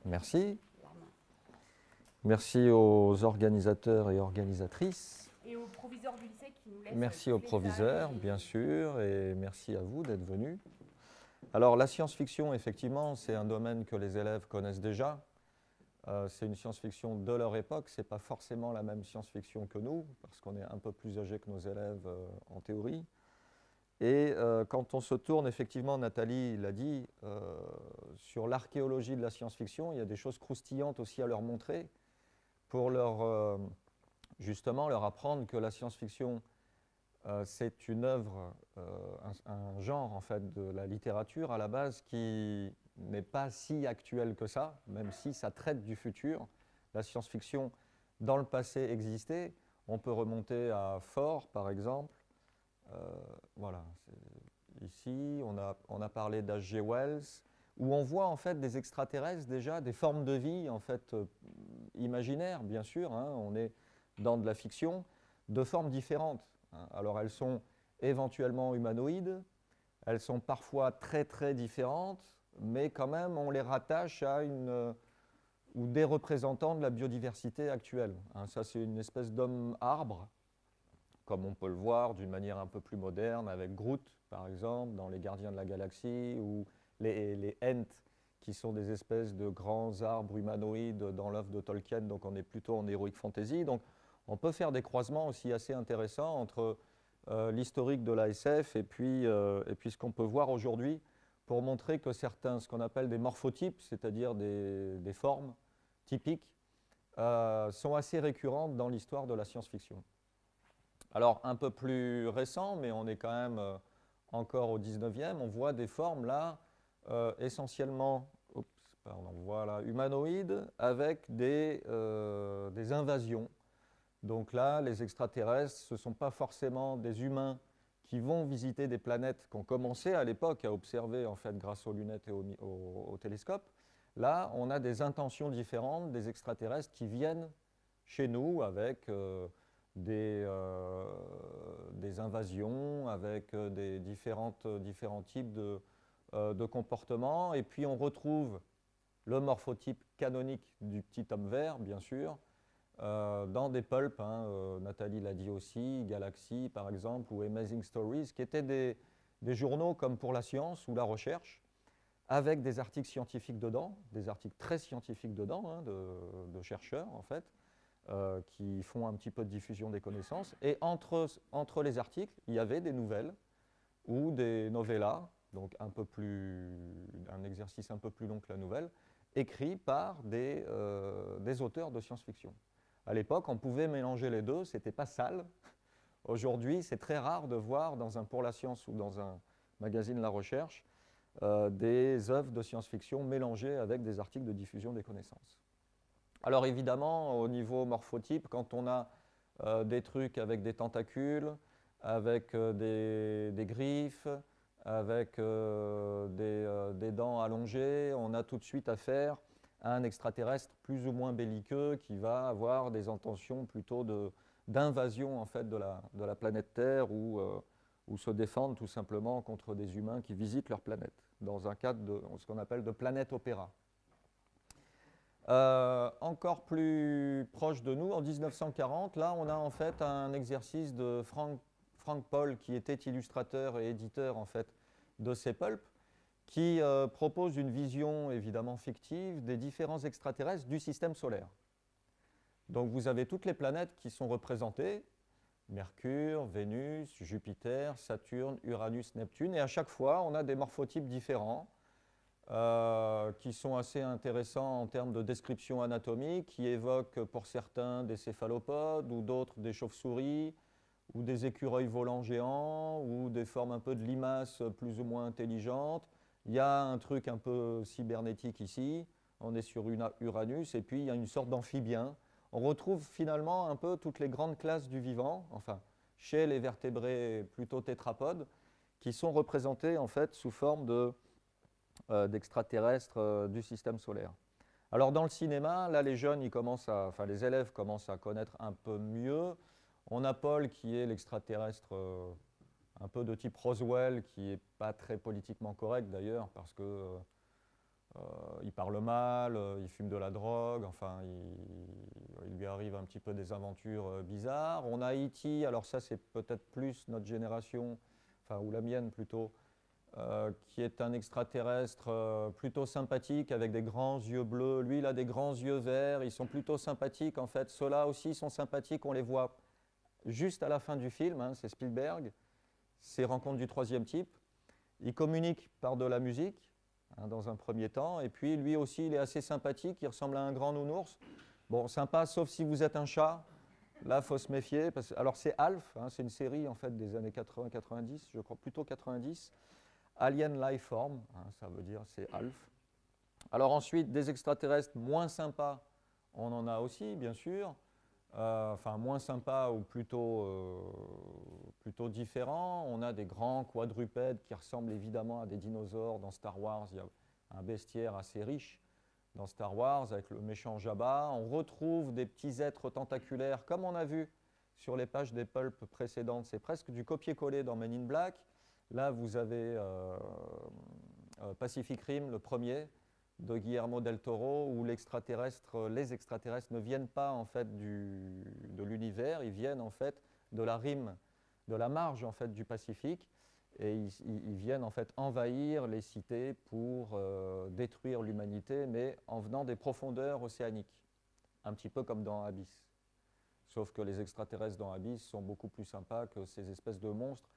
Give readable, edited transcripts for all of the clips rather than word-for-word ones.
Merci. Merci aux organisateurs et organisatrices. Et aux proviseurs du lycée qui nous laissent. Merci aux proviseurs, bien sûr, et merci à vous d'être venus. Alors, la science-fiction, effectivement, c'est un domaine que les élèves connaissent déjà. C'est une science-fiction de leur époque, ce n'est pas forcément la même science-fiction que nous, parce qu'on est un peu plus âgé que nos élèves en théorie. Et quand on se tourne, effectivement, Nathalie l'a dit, sur l'archéologie de la science-fiction, il y a des choses croustillantes aussi à leur montrer pour leur, justement leur apprendre que la science-fiction, c'est une œuvre, un genre en fait de la littérature à la base qui n'est pas si actuel que ça, même si ça traite du futur. La science-fiction, dans le passé, existait. On peut remonter à Ford, par exemple. Voilà. Ici, on a parlé d'H.G. Wells, où on voit en fait des extraterrestres déjà, des formes de vie en fait imaginaires, bien sûr. Hein, on est dans de la fiction, de formes différentes. Hein. Alors elles sont éventuellement humanoïdes, elles sont parfois très très différentes, mais quand même on les rattache à une ou des représentants de la biodiversité actuelle. Hein, ça c'est une espèce d'homme-arbre, comme on peut le voir d'une manière un peu plus moderne avec Groot par exemple dans Les Gardiens de la Galaxie, ou les Ents qui sont des espèces de grands arbres humanoïdes dans l'œuvre de Tolkien, donc on est plutôt en heroic fantasy. Donc on peut faire des croisements aussi assez intéressants entre l'historique de la SF et puis ce qu'on peut voir aujourd'hui pour montrer que certains, ce qu'on appelle des morphotypes, c'est-à-dire des formes typiques, sont assez récurrentes dans l'histoire de la science-fiction. Alors un peu plus récent, mais on est quand même encore au 19e, on voit des formes là essentiellement voilà, humanoïdes avec des invasions. Donc là, les extraterrestres, ce ne sont pas forcément des humains qui vont visiter des planètes qu'on commençait à l'époque à observer en fait grâce aux lunettes et au télescope. Là, on a des intentions différentes, des extraterrestres qui viennent chez nous avec des invasions, avec des différents types de comportements. Et puis on retrouve le morphotype canonique du petit homme vert, bien sûr, dans des pulps, hein, Nathalie l'a dit aussi, Galaxy par exemple, ou Amazing Stories, qui étaient des journaux comme pour la science ou la recherche, avec des articles scientifiques dedans, des articles très scientifiques dedans, hein, de chercheurs en fait, qui font un petit peu de diffusion des connaissances. Et entre les articles, il y avait des nouvelles ou des novellas, donc un exercice un peu plus long que la nouvelle, écrit par des auteurs de science-fiction. À l'époque, on pouvait mélanger les deux, ce n'était pas sale. Aujourd'hui, c'est très rare de voir pour la science ou dans un magazine La Recherche des œuvres de science-fiction mélangées avec des articles de diffusion des connaissances. Alors évidemment, au niveau morphotype, quand on a des trucs avec des tentacules, avec des griffes, avec des dents allongées, on a tout de suite affaire à un extraterrestre plus ou moins belliqueux qui va avoir des intentions plutôt d'invasion en fait, de la planète Terre ou se défendre tout simplement contre des humains qui visitent leur planète, dans un cadre de ce qu'on appelle de planète opéra. Encore plus proche de nous, en 1940, là on a en fait un exercice de Frank Paul, qui était illustrateur et éditeur en fait de ces pulps, qui propose une vision évidemment fictive des différents extraterrestres du système solaire. Donc vous avez toutes les planètes qui sont représentées, Mercure, Vénus, Jupiter, Saturne, Uranus, Neptune, et à chaque fois on a des morphotypes différents qui sont assez intéressants en termes de description anatomique, qui évoquent pour certains des céphalopodes ou d'autres des chauves-souris, ou des écureuils volants géants, ou des formes un peu de limaces plus ou moins intelligentes. Il y a un truc un peu cybernétique ici, on est sur Uranus, et puis il y a une sorte d'amphibien. On retrouve finalement un peu toutes les grandes classes du vivant, enfin chez les vertébrés plutôt tétrapodes, qui sont représentés en fait sous forme d'extraterrestres du système solaire. Alors dans le cinéma, là les les élèves commencent à connaître un peu mieux. On a Paul qui est l'extraterrestre un peu de type Roswell, qui n'est pas très politiquement correct d'ailleurs, parce que il parle mal, il fume de la drogue, enfin, il lui arrive un petit peu des aventures bizarres. On a E.T., alors ça c'est peut-être plus notre génération, enfin, ou la mienne plutôt, qui est un extraterrestre plutôt sympathique avec des grands yeux bleus. Lui, il a des grands yeux verts, ils sont plutôt sympathiques en fait. Ceux-là aussi sont sympathiques, on les voit juste à la fin du film, hein, c'est Spielberg, c'est Rencontres du troisième type. Il communique par de la musique, hein, dans un premier temps, et puis lui aussi, il est assez sympathique, il ressemble à un grand nounours. Bon, sympa, sauf si vous êtes un chat. Là, il faut se méfier. Alors, c'est Alf, hein, c'est une série en fait des années 80-90, je crois plutôt 90. Alien Life Form, hein, ça veut dire c'est Alf. Alors ensuite, des extraterrestres moins sympas, on en a aussi, bien sûr. Enfin, moins sympas ou plutôt différents. On a des grands quadrupèdes qui ressemblent évidemment à des dinosaures. Dans Star Wars, il y a un bestiaire assez riche dans Star Wars avec le méchant Jabba. On retrouve des petits êtres tentaculaires, comme on a vu sur les pages des pulps précédentes. C'est presque du copier-coller dans Men in Black. Là, vous avez Pacific Rim, le premier, de Guillermo del Toro, où les extraterrestres ne viennent pas en fait de l'univers, ils viennent en fait de la rime, de la marge en fait du Pacifique, et ils viennent en fait envahir les cités pour détruire l'humanité, mais en venant des profondeurs océaniques, un petit peu comme dans Abyss. Sauf que les extraterrestres dans Abyss sont beaucoup plus sympas que ces espèces de monstres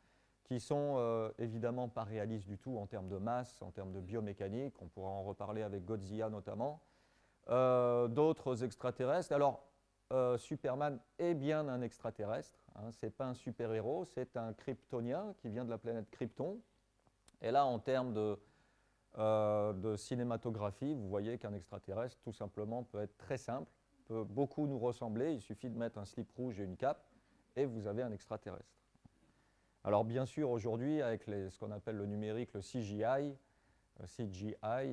qui sont évidemment pas réalistes du tout en termes de masse, en termes de biomécanique. On pourra en reparler avec Godzilla notamment. D'autres extraterrestres. Alors, Superman est bien un extraterrestre. Hein, ce n'est pas un super-héros, c'est un kryptonien qui vient de la planète Krypton. Et là, en termes de cinématographie, vous voyez qu'un extraterrestre, tout simplement, peut être très simple, peut beaucoup nous ressembler. Il suffit de mettre un slip rouge et une cape, et vous avez un extraterrestre. Alors bien sûr, aujourd'hui, avec ce qu'on appelle le numérique, le CGI,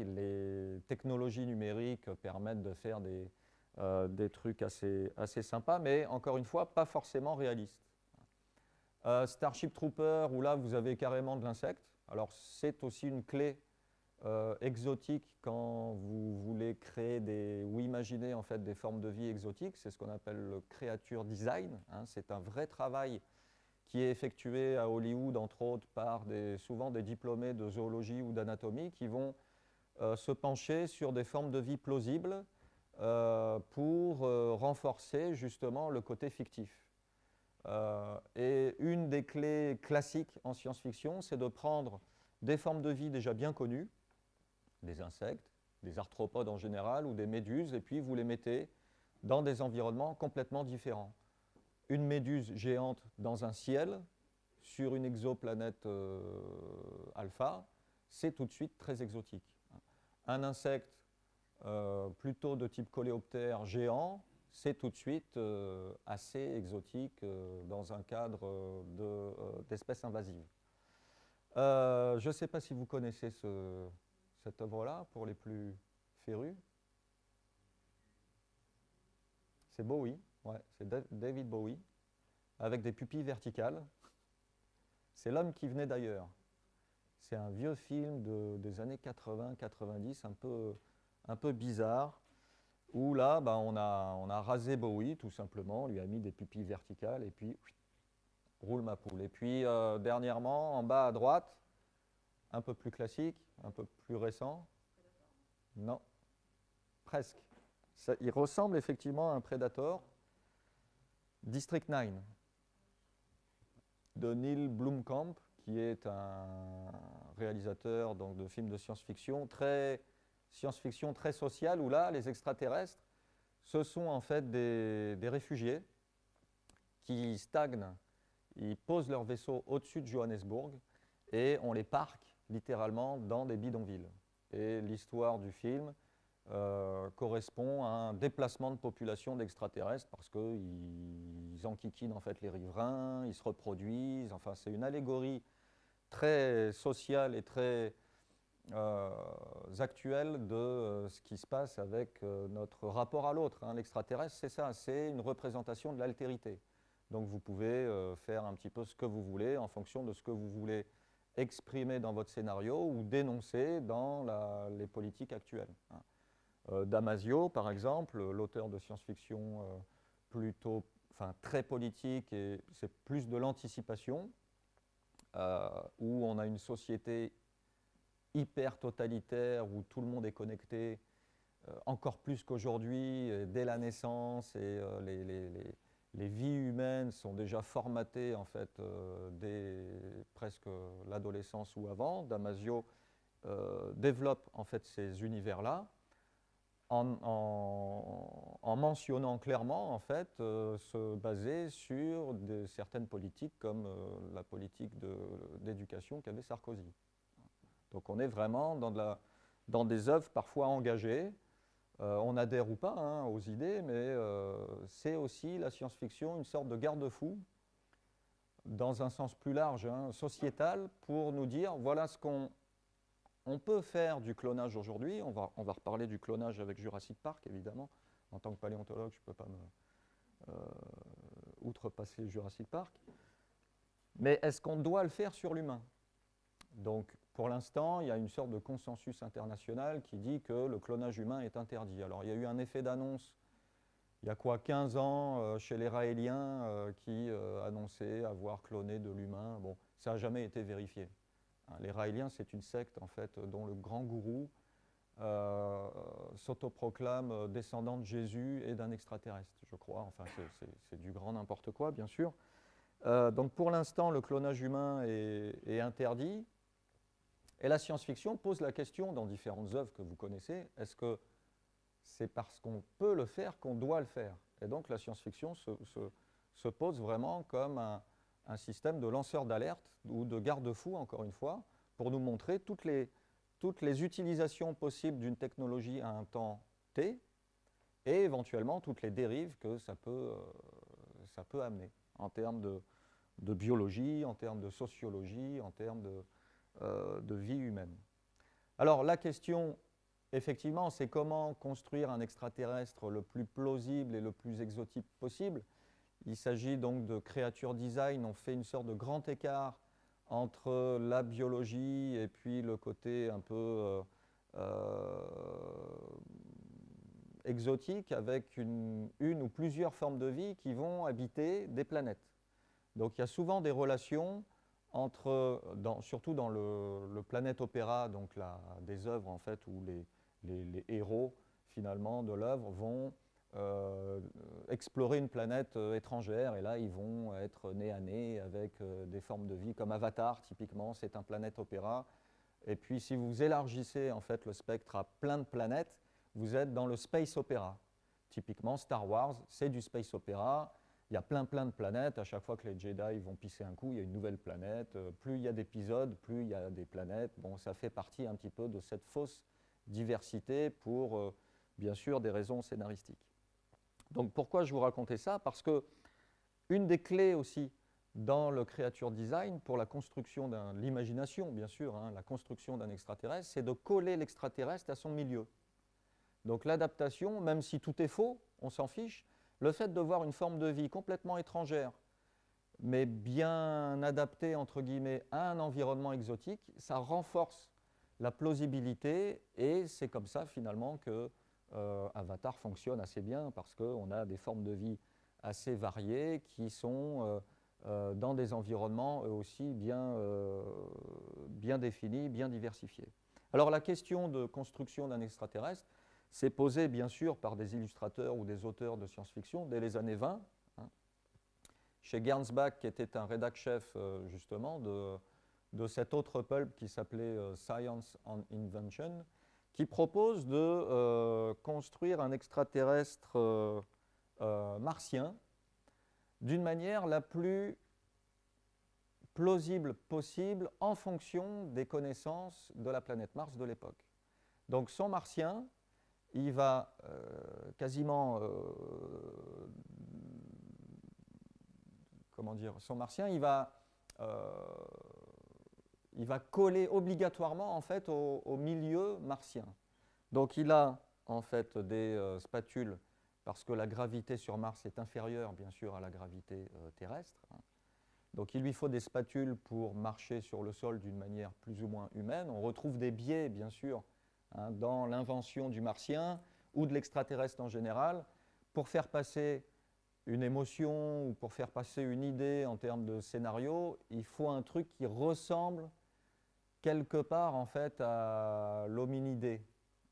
les technologies numériques permettent de faire des trucs assez sympas, mais encore une fois, pas forcément réalistes. Starship Trooper, où là, vous avez carrément de l'insecte. Alors c'est aussi une clé exotique quand vous voulez créer ou imaginer en fait des formes de vie exotiques. C'est ce qu'on appelle le creature design. Hein, c'est un vrai travail qui est effectué à Hollywood, entre autres, par souvent des diplômés de zoologie ou d'anatomie qui vont se pencher sur des formes de vie plausibles pour renforcer justement le côté fictif. Et une des clés classiques en science-fiction, c'est de prendre des formes de vie déjà bien connues, des insectes, des arthropodes en général, ou des méduses, et puis vous les mettez dans des environnements complètement différents. Une méduse géante dans un ciel, sur une exoplanète alpha, c'est tout de suite très exotique. Un insecte plutôt de type coléoptère géant, c'est tout de suite assez exotique dans un cadre d'espèces invasives. Je ne sais pas si vous connaissez cette œuvre-là, pour les plus férus. C'est Bowie. Ouais, c'est David Bowie, avec des pupilles verticales. C'est L'homme qui venait d'ailleurs. C'est un vieux film des années 80-90, un peu bizarre, où là, on a rasé Bowie, tout simplement, on lui a mis des pupilles verticales, et puis, roule ma poule. Et puis, dernièrement, en bas à droite, un peu plus classique, un peu plus récent. Non, presque. Il ressemble effectivement à un Predator. District 9 de Neil Blomkamp, qui est un réalisateur donc, de films de science-fiction très social, où là, les extraterrestres, ce sont en fait des réfugiés qui stagnent. Ils posent leur vaisseau au-dessus de Johannesburg et on les parque littéralement dans des bidonvilles. Et l'histoire du film correspond à un déplacement de population d'extraterrestres parce qu'ils enquiquinent en fait les riverains, ils se reproduisent. Enfin, c'est une allégorie très sociale et très actuelle de ce qui se passe avec notre rapport à l'autre. Hein. L'extraterrestre, c'est ça, c'est une représentation de l'altérité. Donc vous pouvez faire un petit peu ce que vous voulez en fonction de ce que vous voulez exprimer dans votre scénario ou dénoncer dans les politiques actuelles. Damasio, par exemple, l'auteur de science-fiction plutôt, très politique, et c'est plus de l'anticipation, où on a une société hyper totalitaire, où tout le monde est connecté, encore plus qu'aujourd'hui, dès la naissance, et les vies humaines sont déjà formatées en fait, dès presque l'adolescence ou avant. Damasio développe en fait ces univers-là en mentionnant clairement en fait, se baser sur certaines politiques comme la politique d'éducation qu'avait Sarkozy. Donc on est vraiment dans des œuvres parfois engagées. On adhère ou pas aux idées, mais c'est aussi la science-fiction une sorte de garde-fou dans un sens plus large, sociétal, pour nous dire voilà ce qu'on peut faire du clonage aujourd'hui. On va reparler du clonage avec Jurassic Park, évidemment. En tant que paléontologue, je ne peux pas outrepasser Jurassic Park. Mais est-ce qu'on doit le faire sur l'humain? Donc, pour l'instant, il y a une sorte de consensus international qui dit que le clonage humain est interdit. Alors, il y a eu un effet d'annonce, il y a 15 ans, chez les Raéliens, qui annonçaient avoir cloné de l'humain. Bon, ça n'a jamais été vérifié. Les Raéliens, c'est une secte, en fait, dont le grand gourou s'autoproclame descendant de Jésus et d'un extraterrestre, je crois. Enfin, c'est du grand n'importe quoi, bien sûr. Donc, pour l'instant, le clonage humain est interdit. Et la science-fiction pose la question dans différentes œuvres que vous connaissez, est-ce que c'est parce qu'on peut le faire qu'on doit le faire? Et donc la science-fiction se pose vraiment comme un système de lanceur d'alerte ou de garde-fou, encore une fois, pour nous montrer toutes les utilisations possibles d'une technologie à un temps T et éventuellement toutes les dérives que ça peut amener en termes de biologie, en termes de sociologie, en termes de vie humaine. Alors la question, effectivement, c'est comment construire un extraterrestre le plus plausible et le plus exotique possible. Il s'agit donc de creature design. On fait une sorte de grand écart entre la biologie et puis le côté un peu exotique avec une ou plusieurs formes de vie qui vont habiter des planètes. Donc il y a souvent des relations entre, surtout dans le Planète Opéra, donc des œuvres en fait où les héros finalement de l'œuvre vont explorer une planète étrangère, et là ils vont être nez à nez avec des formes de vie comme Avatar typiquement, c'est un Planète Opéra. Et puis si vous élargissez en fait le spectre à plein de planètes, vous êtes dans le Space Opéra. Typiquement Star Wars, c'est du Space Opéra. Il y a plein de planètes. À chaque fois que les Jedi vont pisser un coup, il y a une nouvelle planète. Plus il y a d'épisodes, plus il y a des planètes. Bon, ça fait partie un petit peu de cette fausse diversité pour, bien sûr, des raisons scénaristiques. Donc pourquoi je vous racontais ça? Parce que une des clés aussi dans le creature design pour la construction l'imagination, bien sûr, la construction d'un extraterrestre, c'est de coller l'extraterrestre à son milieu. Donc l'adaptation, même si tout est faux, on s'en fiche, le fait de voir une forme de vie complètement étrangère, mais bien adaptée, entre guillemets, à un environnement exotique, ça renforce la plausibilité, et c'est comme ça, finalement, que Avatar fonctionne assez bien, parce qu'on a des formes de vie assez variées qui sont dans des environnements eux aussi bien définis, bien diversifiés. Alors la question de construction d'un extraterrestre, c'est posé bien sûr par des illustrateurs ou des auteurs de science-fiction dès les années 20. Chez Gernsback, qui était un rédac-chef justement de cet autre pulp qui s'appelait Science and Invention, qui propose de construire un extraterrestre martien d'une manière la plus plausible possible en fonction des connaissances de la planète Mars de l'époque. Donc son martien, il va quasiment, son martien, il va coller obligatoirement en fait au milieu martien. Donc il a en fait des spatules, parce que la gravité sur Mars est inférieure bien sûr à la gravité terrestre. Donc il lui faut des spatules pour marcher sur le sol d'une manière plus ou moins humaine. On retrouve des biais, bien sûr, hein, dans l'invention du martien ou de l'extraterrestre en général, pour faire passer une émotion ou pour faire passer une idée en termes de scénario, il faut un truc qui ressemble quelque part en fait à l'hominidé,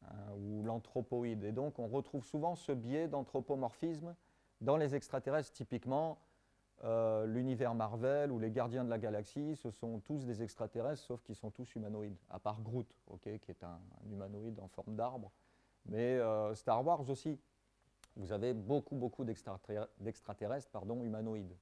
hein, ou l'anthropoïde. Et donc on retrouve souvent ce biais d'anthropomorphisme dans les extraterrestres. Typiquement, l'univers Marvel ou les Gardiens de la Galaxie, ce sont tous des extraterrestres, sauf qu'ils sont tous humanoïdes, à part Groot, okay, qui est un humanoïde en forme d'arbre. Mais Star Wars aussi, vous avez beaucoup d'extraterrestres humanoïdes.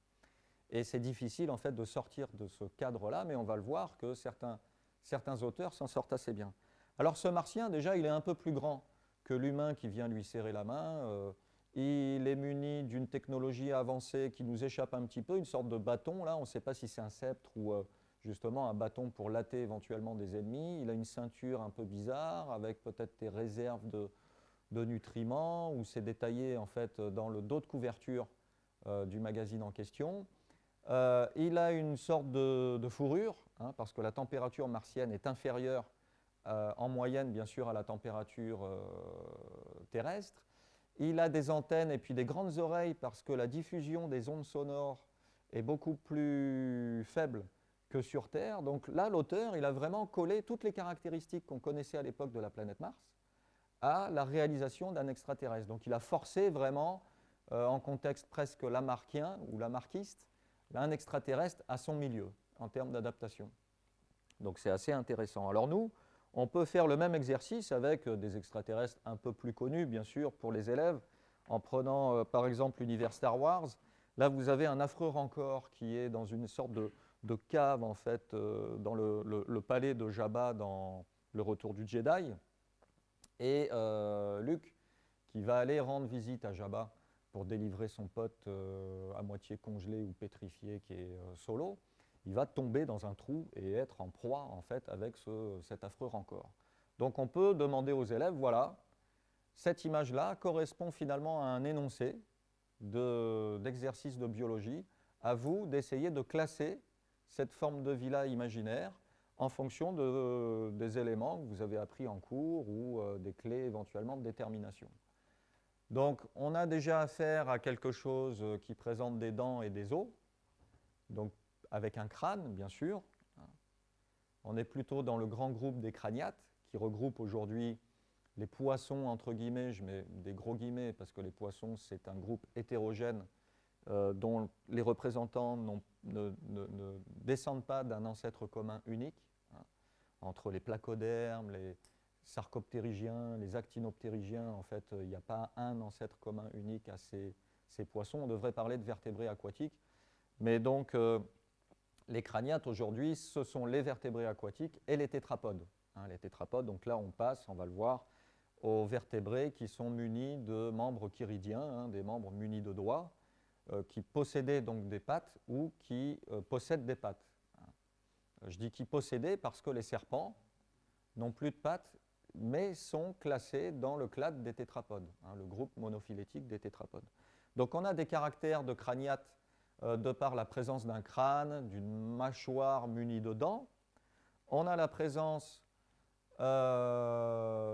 Et c'est difficile en fait de sortir de ce cadre-là, mais on va le voir que certains auteurs s'en sortent assez bien. Alors ce martien, déjà, il est un peu plus grand que l'humain qui vient lui serrer la main. Il est muni d'une technologie avancée qui nous échappe un petit peu, une sorte de bâton. Là, on ne sait pas si c'est un sceptre ou justement un bâton pour latter éventuellement des ennemis. Il a une ceinture un peu bizarre avec peut-être des réserves de nutriments, où c'est détaillé en fait dans le dos de couverture du magazine en question. Il a une sorte de fourrure, hein, parce que la température martienne est inférieure en moyenne, bien sûr, à la température terrestre. Il a des antennes et puis des grandes oreilles parce que la diffusion des ondes sonores est beaucoup plus faible que sur Terre. Donc là, l'auteur, il a vraiment collé toutes les caractéristiques qu'on connaissait à l'époque de la planète Mars à la réalisation d'un extraterrestre. Donc il a forcé vraiment, en contexte presque lamarckien ou lamarckiste, un extraterrestre à son milieu en termes d'adaptation. Donc c'est assez intéressant. Alors nous, on peut faire le même exercice avec des extraterrestres un peu plus connus, bien sûr, pour les élèves, en prenant par exemple l'univers Star Wars. Là, vous avez un affreux rancor qui est dans une sorte de cave, en fait, dans le palais de Jabba dans Le Retour du Jedi. Et Luke, qui va aller rendre visite à Jabba pour délivrer son pote à moitié congelé ou pétrifié qui est Solo, il va tomber dans un trou et être en proie en fait avec cet affreux rancor. Donc on peut demander aux élèves, voilà, cette image-là correspond finalement à un énoncé d'exercice de biologie. À vous d'essayer de classer cette forme de vie-là imaginaire en fonction des éléments que vous avez appris en cours ou des clés éventuellement de détermination. Donc on a déjà affaire à quelque chose qui présente des dents et des os, donc avec un crâne bien sûr. On est plutôt dans le grand groupe des crâniates qui regroupe aujourd'hui les poissons entre guillemets, je mets des gros guillemets parce que les poissons c'est un groupe hétérogène dont les représentants ne descendent pas d'un ancêtre commun unique, hein. Entre les placodermes, les sarcoptérygiens, les actinoptérygiens, en fait, il n'y a pas un ancêtre commun unique à ces poissons. On devrait parler de vertébrés aquatiques. Mais donc, les crâniates, aujourd'hui, ce sont les vertébrés aquatiques et les tétrapodes. Hein, les tétrapodes, donc là, on passe, on va le voir, aux vertébrés qui sont munis de membres chiridiens, hein, des membres munis de doigts, qui possédaient donc des pattes ou qui possèdent des pattes. Je dis qui possédaient parce que les serpents n'ont plus de pattes, mais sont classés dans le clade des tétrapodes, hein, le groupe monophylétique des tétrapodes. Donc on a des caractères de crâniates de par la présence d'un crâne, d'une mâchoire munie de dents. On a la présence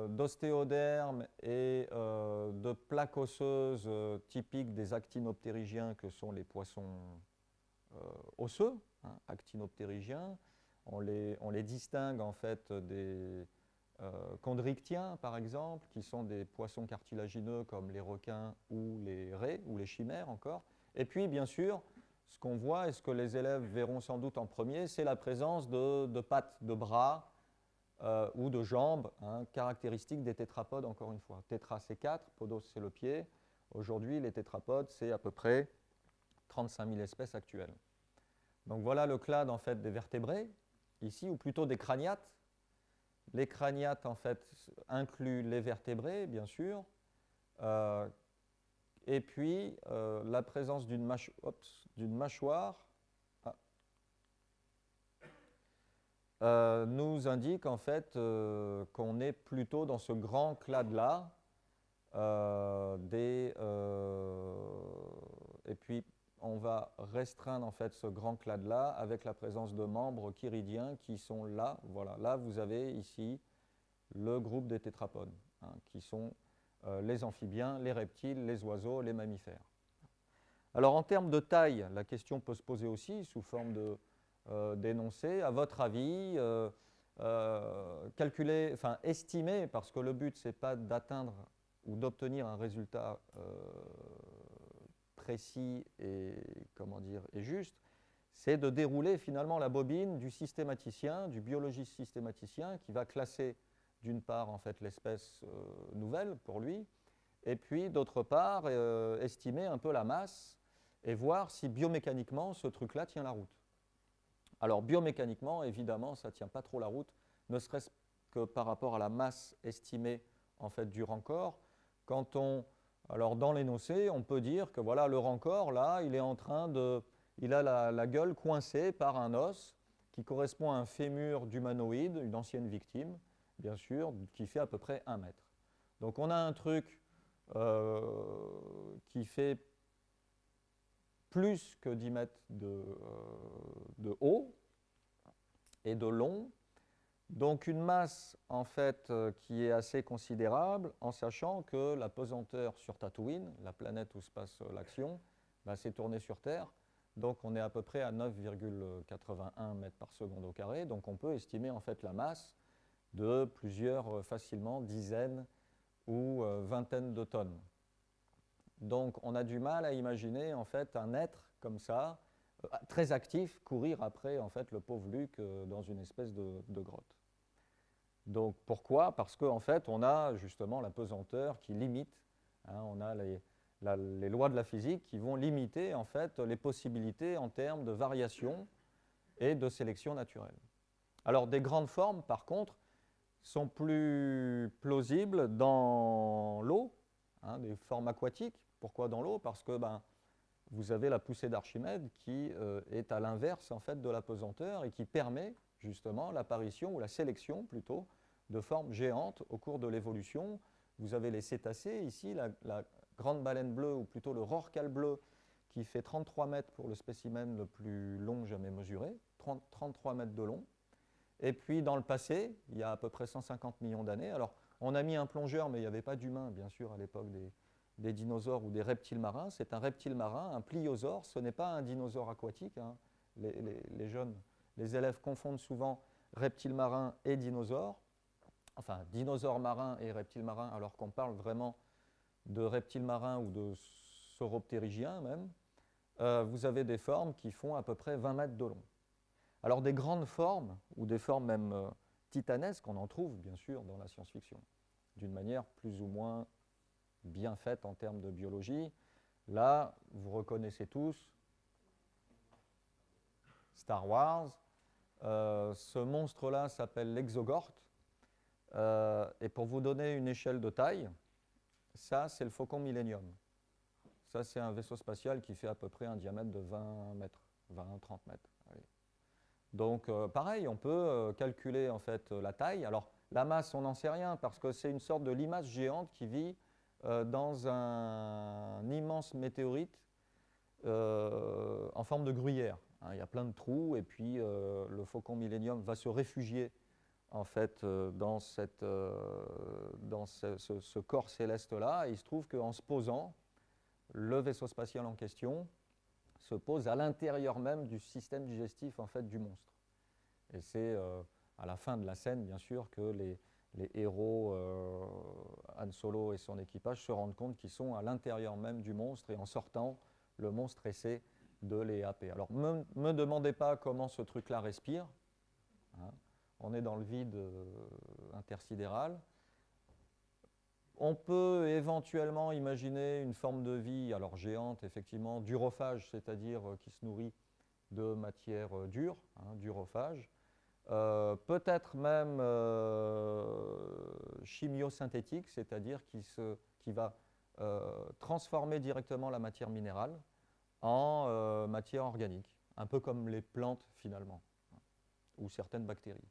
d'ostéodermes et de plaques osseuses typiques des actinoptérygiens que sont les poissons osseux, hein, actinoptérygiens. On les distingue en fait des chondrictiens par exemple, qui sont des poissons cartilagineux comme les requins ou les raies ou les chimères encore. Et puis bien sûr, ce qu'on voit et ce que les élèves verront sans doute en premier, c'est la présence de pattes, de bras, ou de jambes, hein, caractéristiques des tétrapodes, encore une fois. Tétra, c'est 4, podos, c'est le pied. Aujourd'hui, les tétrapodes, c'est à peu près 35 000 espèces actuelles. Donc voilà le clade en fait, des vertébrés, ici, ou plutôt des crâniates. Les crâniates, en fait, incluent les vertébrés, bien sûr, et puis la présence d'une mâchoire nous indique en fait qu'on est plutôt dans ce grand clade-là. Et puis on va restreindre en fait ce grand clade-là avec la présence de membres chiridiens qui sont là. Voilà, là vous avez ici le groupe des tétrapodes, hein, qui sont les amphibiens, les reptiles, les oiseaux, les mammifères. Alors en termes de taille, la question peut se poser aussi sous forme d'énoncé. À votre avis, calculer, enfin estimer, parce que le but c'est pas d'atteindre ou d'obtenir un résultat précis et, comment dire, et juste, c'est de dérouler finalement la bobine du systématicien, du biologiste systématicien qui va classer d'une part en fait l'espèce nouvelle pour lui, et puis d'autre part estimer un peu la masse et voir si biomécaniquement ce truc-là tient la route. Alors biomécaniquement, évidemment, ça ne tient pas trop la route, ne serait-ce que par rapport à la masse estimée en fait, du rancor. Alors dans l'énoncé, on peut dire que voilà, le rancor, là, il a la gueule coincée par un os qui correspond à un fémur d'humanoïde, une ancienne victime, bien sûr, qui fait à peu près 1 mètre. Donc on a un truc qui fait plus que 10 mètres de haut et de long. Donc une masse en fait qui est assez considérable en sachant que la pesanteur sur Tatooine, la planète où se passe l'action, s'est tournée sur Terre. Donc on est à peu près à 9,81 mètres par seconde au carré. Donc on peut estimer en fait la masse de plusieurs facilement dizaines ou vingtaines de tonnes. Donc on a du mal à imaginer en fait un être comme ça, très actif, courir après en fait le pauvre Luke dans une espèce de grotte. Donc pourquoi? Parce qu'en fait on a justement la pesanteur qui limite, hein, on a les lois de la physique qui vont limiter en fait les possibilités en termes de variation et de sélection naturelle. Alors des grandes formes par contre sont plus plausibles dans l'eau, hein, des formes aquatiques. Pourquoi dans l'eau? Parce que vous avez la poussée d'Archimède qui est à l'inverse en fait, de la pesanteur et qui permet justement l'apparition ou la sélection plutôt de formes géantes au cours de l'évolution. Vous avez les cétacés ici, la grande baleine bleue ou plutôt le rorqual bleu qui fait 33 mètres pour le spécimen le plus long jamais mesuré, 33 mètres de long. Et puis dans le passé, il y a à peu près 150 millions d'années, alors on a mis un plongeur mais il n'y avait pas d'humains bien sûr à l'époque des dinosaures ou des reptiles marins, c'est un reptile marin, un pliosaure, ce n'est pas un dinosaure aquatique, hein. Les élèves confondent souvent reptiles marins et dinosaures, enfin dinosaures marins et reptiles marins alors qu'on parle vraiment de reptiles marins ou de sauroptérygiens même. Vous avez des formes qui font à peu près 20 mètres de long. Alors des grandes formes, ou des formes même titanesques, on en trouve bien sûr dans la science-fiction, d'une manière plus ou moins bien faite en termes de biologie. Là, vous reconnaissez tous Star Wars. Ce monstre-là s'appelle l'Exogorth. Et pour vous donner une échelle de taille, ça, c'est le Faucon Millennium. Ça, c'est un vaisseau spatial qui fait à peu près un diamètre de 20 mètres, 20-30 mètres. Allez. Donc, pareil, on peut calculer en fait la taille. Alors, la masse, on n'en sait rien parce que c'est une sorte de limace géante qui vit dans un immense météorite en forme de gruyère. Hein, il y a plein de trous et puis le Faucon Millennium va se réfugier en fait dans ce corps céleste-là. Et il se trouve qu'en se posant, le vaisseau spatial en question se pose à l'intérieur même du système digestif en fait, du monstre. Et c'est à la fin de la scène, bien sûr, que les héros, Han Solo et son équipage, se rendent compte qu'ils sont à l'intérieur même du monstre et en sortant, le monstre essaie de les happer. Alors, ne me demandez pas comment ce truc-là respire. Hein. On est dans le vide intersidéral. On peut éventuellement imaginer une forme de vie, alors géante, effectivement, durophage, c'est-à-dire qui se nourrit de matière dure, hein, durophage. Peut-être même chimiosynthétique, c'est-à-dire qui va transformer directement la matière minérale en matière organique, un peu comme les plantes finalement, ou certaines bactéries.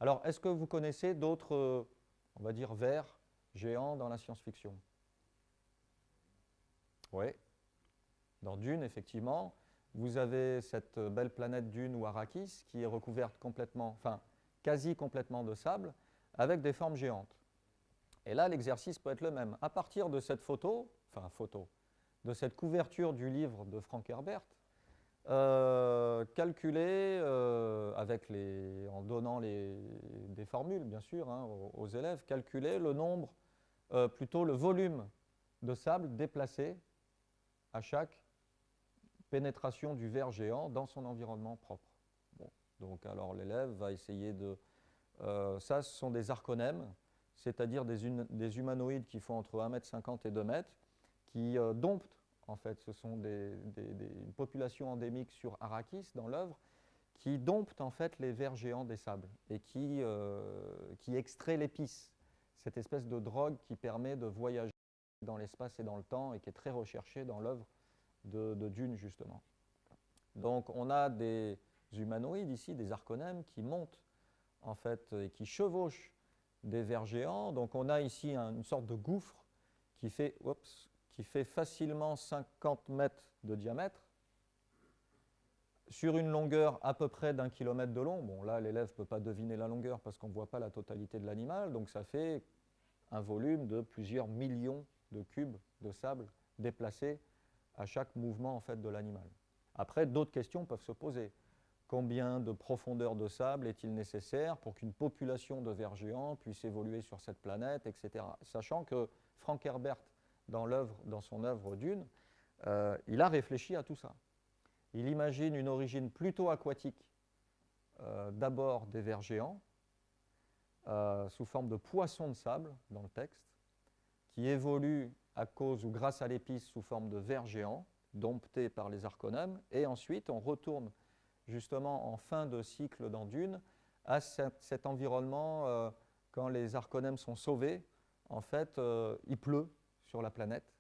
Alors, est-ce que vous connaissez d'autres, on va dire, vers géants dans la science-fiction? Oui. Dans Dune, effectivement, vous avez cette belle planète Dune ou Arrakis qui est recouverte complètement, enfin quasi complètement de sable, avec des formes géantes. Et là, l'exercice peut être le même. À partir de cette de cette couverture du livre de Frank Herbert, calculer, en donnant des formules, bien sûr, hein, aux élèves, calculer le nombre, plutôt le volume de sable déplacé à chaque pénétration du ver géant dans son environnement propre. Bon. Donc, alors, l'élève va essayer de... ça, ce sont des arconèmes, c'est-à-dire des humanoïdes qui font entre 1,50 m et 2 m, qui domptent, en fait, ce sont une population endémique sur Arrakis, dans l'œuvre, qui domptent, en fait, les vers géants des sables et qui extrait l'épice, cette espèce de drogue qui permet de voyager dans l'espace et dans le temps et qui est très recherchée dans l'œuvre de Dune, justement. Donc, on a des humanoïdes ici, des arconèmes, qui montent, en fait, et qui chevauchent des vers géants. Donc, on a ici une sorte de gouffre qui fait facilement 50 mètres de diamètre, sur une longueur à peu près d'1 kilomètre de long. Bon, là, l'élève ne peut pas deviner la longueur parce qu'on ne voit pas la totalité de l'animal, donc ça fait un volume de plusieurs millions de cubes de sable déplacés à chaque mouvement, en fait, de l'animal. Après, d'autres questions peuvent se poser. Combien de profondeur de sable est-il nécessaire pour qu'une population de vers géants puisse évoluer sur cette planète, etc. Sachant que Frank Herbert, dans son œuvre Dune, il a réfléchi à tout ça. Il imagine une origine plutôt aquatique, d'abord des vers géants, sous forme de poissons de sable dans le texte, qui évoluent à cause ou grâce à l'épice sous forme de vers géants, domptés par les arconèmes, et ensuite on retourne justement en fin de cycle dans Dune à cet environnement, quand les arconèmes sont sauvés, en fait, il pleut sur la planète,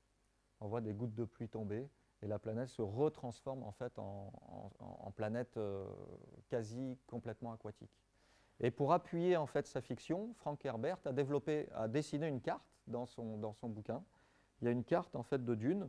on voit des gouttes de pluie tomber, et la planète se retransforme en fait en planète quasi complètement aquatique. Et pour appuyer en fait sa fiction, Frank Herbert a dessiné une carte dans son bouquin. Il y a une carte en fait de Dune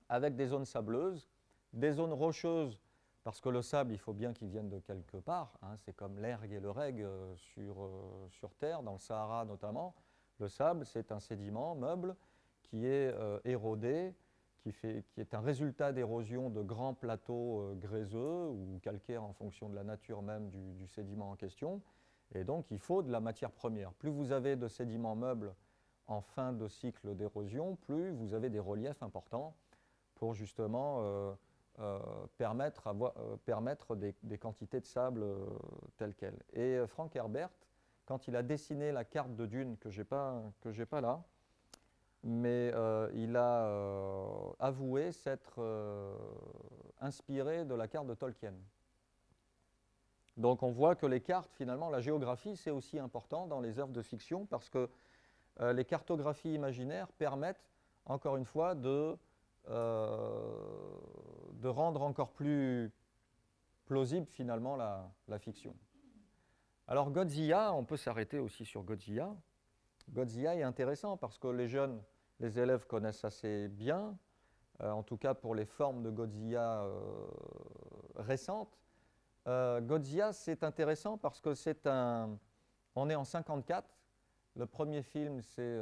avec des zones sableuses, des zones rocheuses, parce que le sable, il faut bien qu'il vienne de quelque part, hein, c'est comme l'ergue et le reg sur Terre, dans le Sahara notamment. Le sable, c'est un sédiment meuble qui est érodé, qui est un résultat d'érosion de grands plateaux gréseux ou calcaires en fonction de la nature même du sédiment en question. Et donc, il faut de la matière première. Plus vous avez de sédiments meubles en fin de cycle d'érosion, plus vous avez des reliefs importants pour justement permettre des quantités de sable telles quelles. Et Frank Herbert, quand il a dessiné la carte de Dune, que j'ai pas là, mais il a avoué s'être inspiré de la carte de Tolkien. Donc on voit que les cartes, finalement, la géographie, c'est aussi important dans les œuvres de fiction parce que les cartographies imaginaires permettent, encore une fois, de rendre encore plus plausible, finalement, la fiction. Alors Godzilla, on peut s'arrêter aussi sur Godzilla. Godzilla est intéressant parce que les élèves connaissent assez bien, en tout cas pour les formes de Godzilla récentes. Godzilla, c'est intéressant parce que on est en 54. Le premier film, c'est,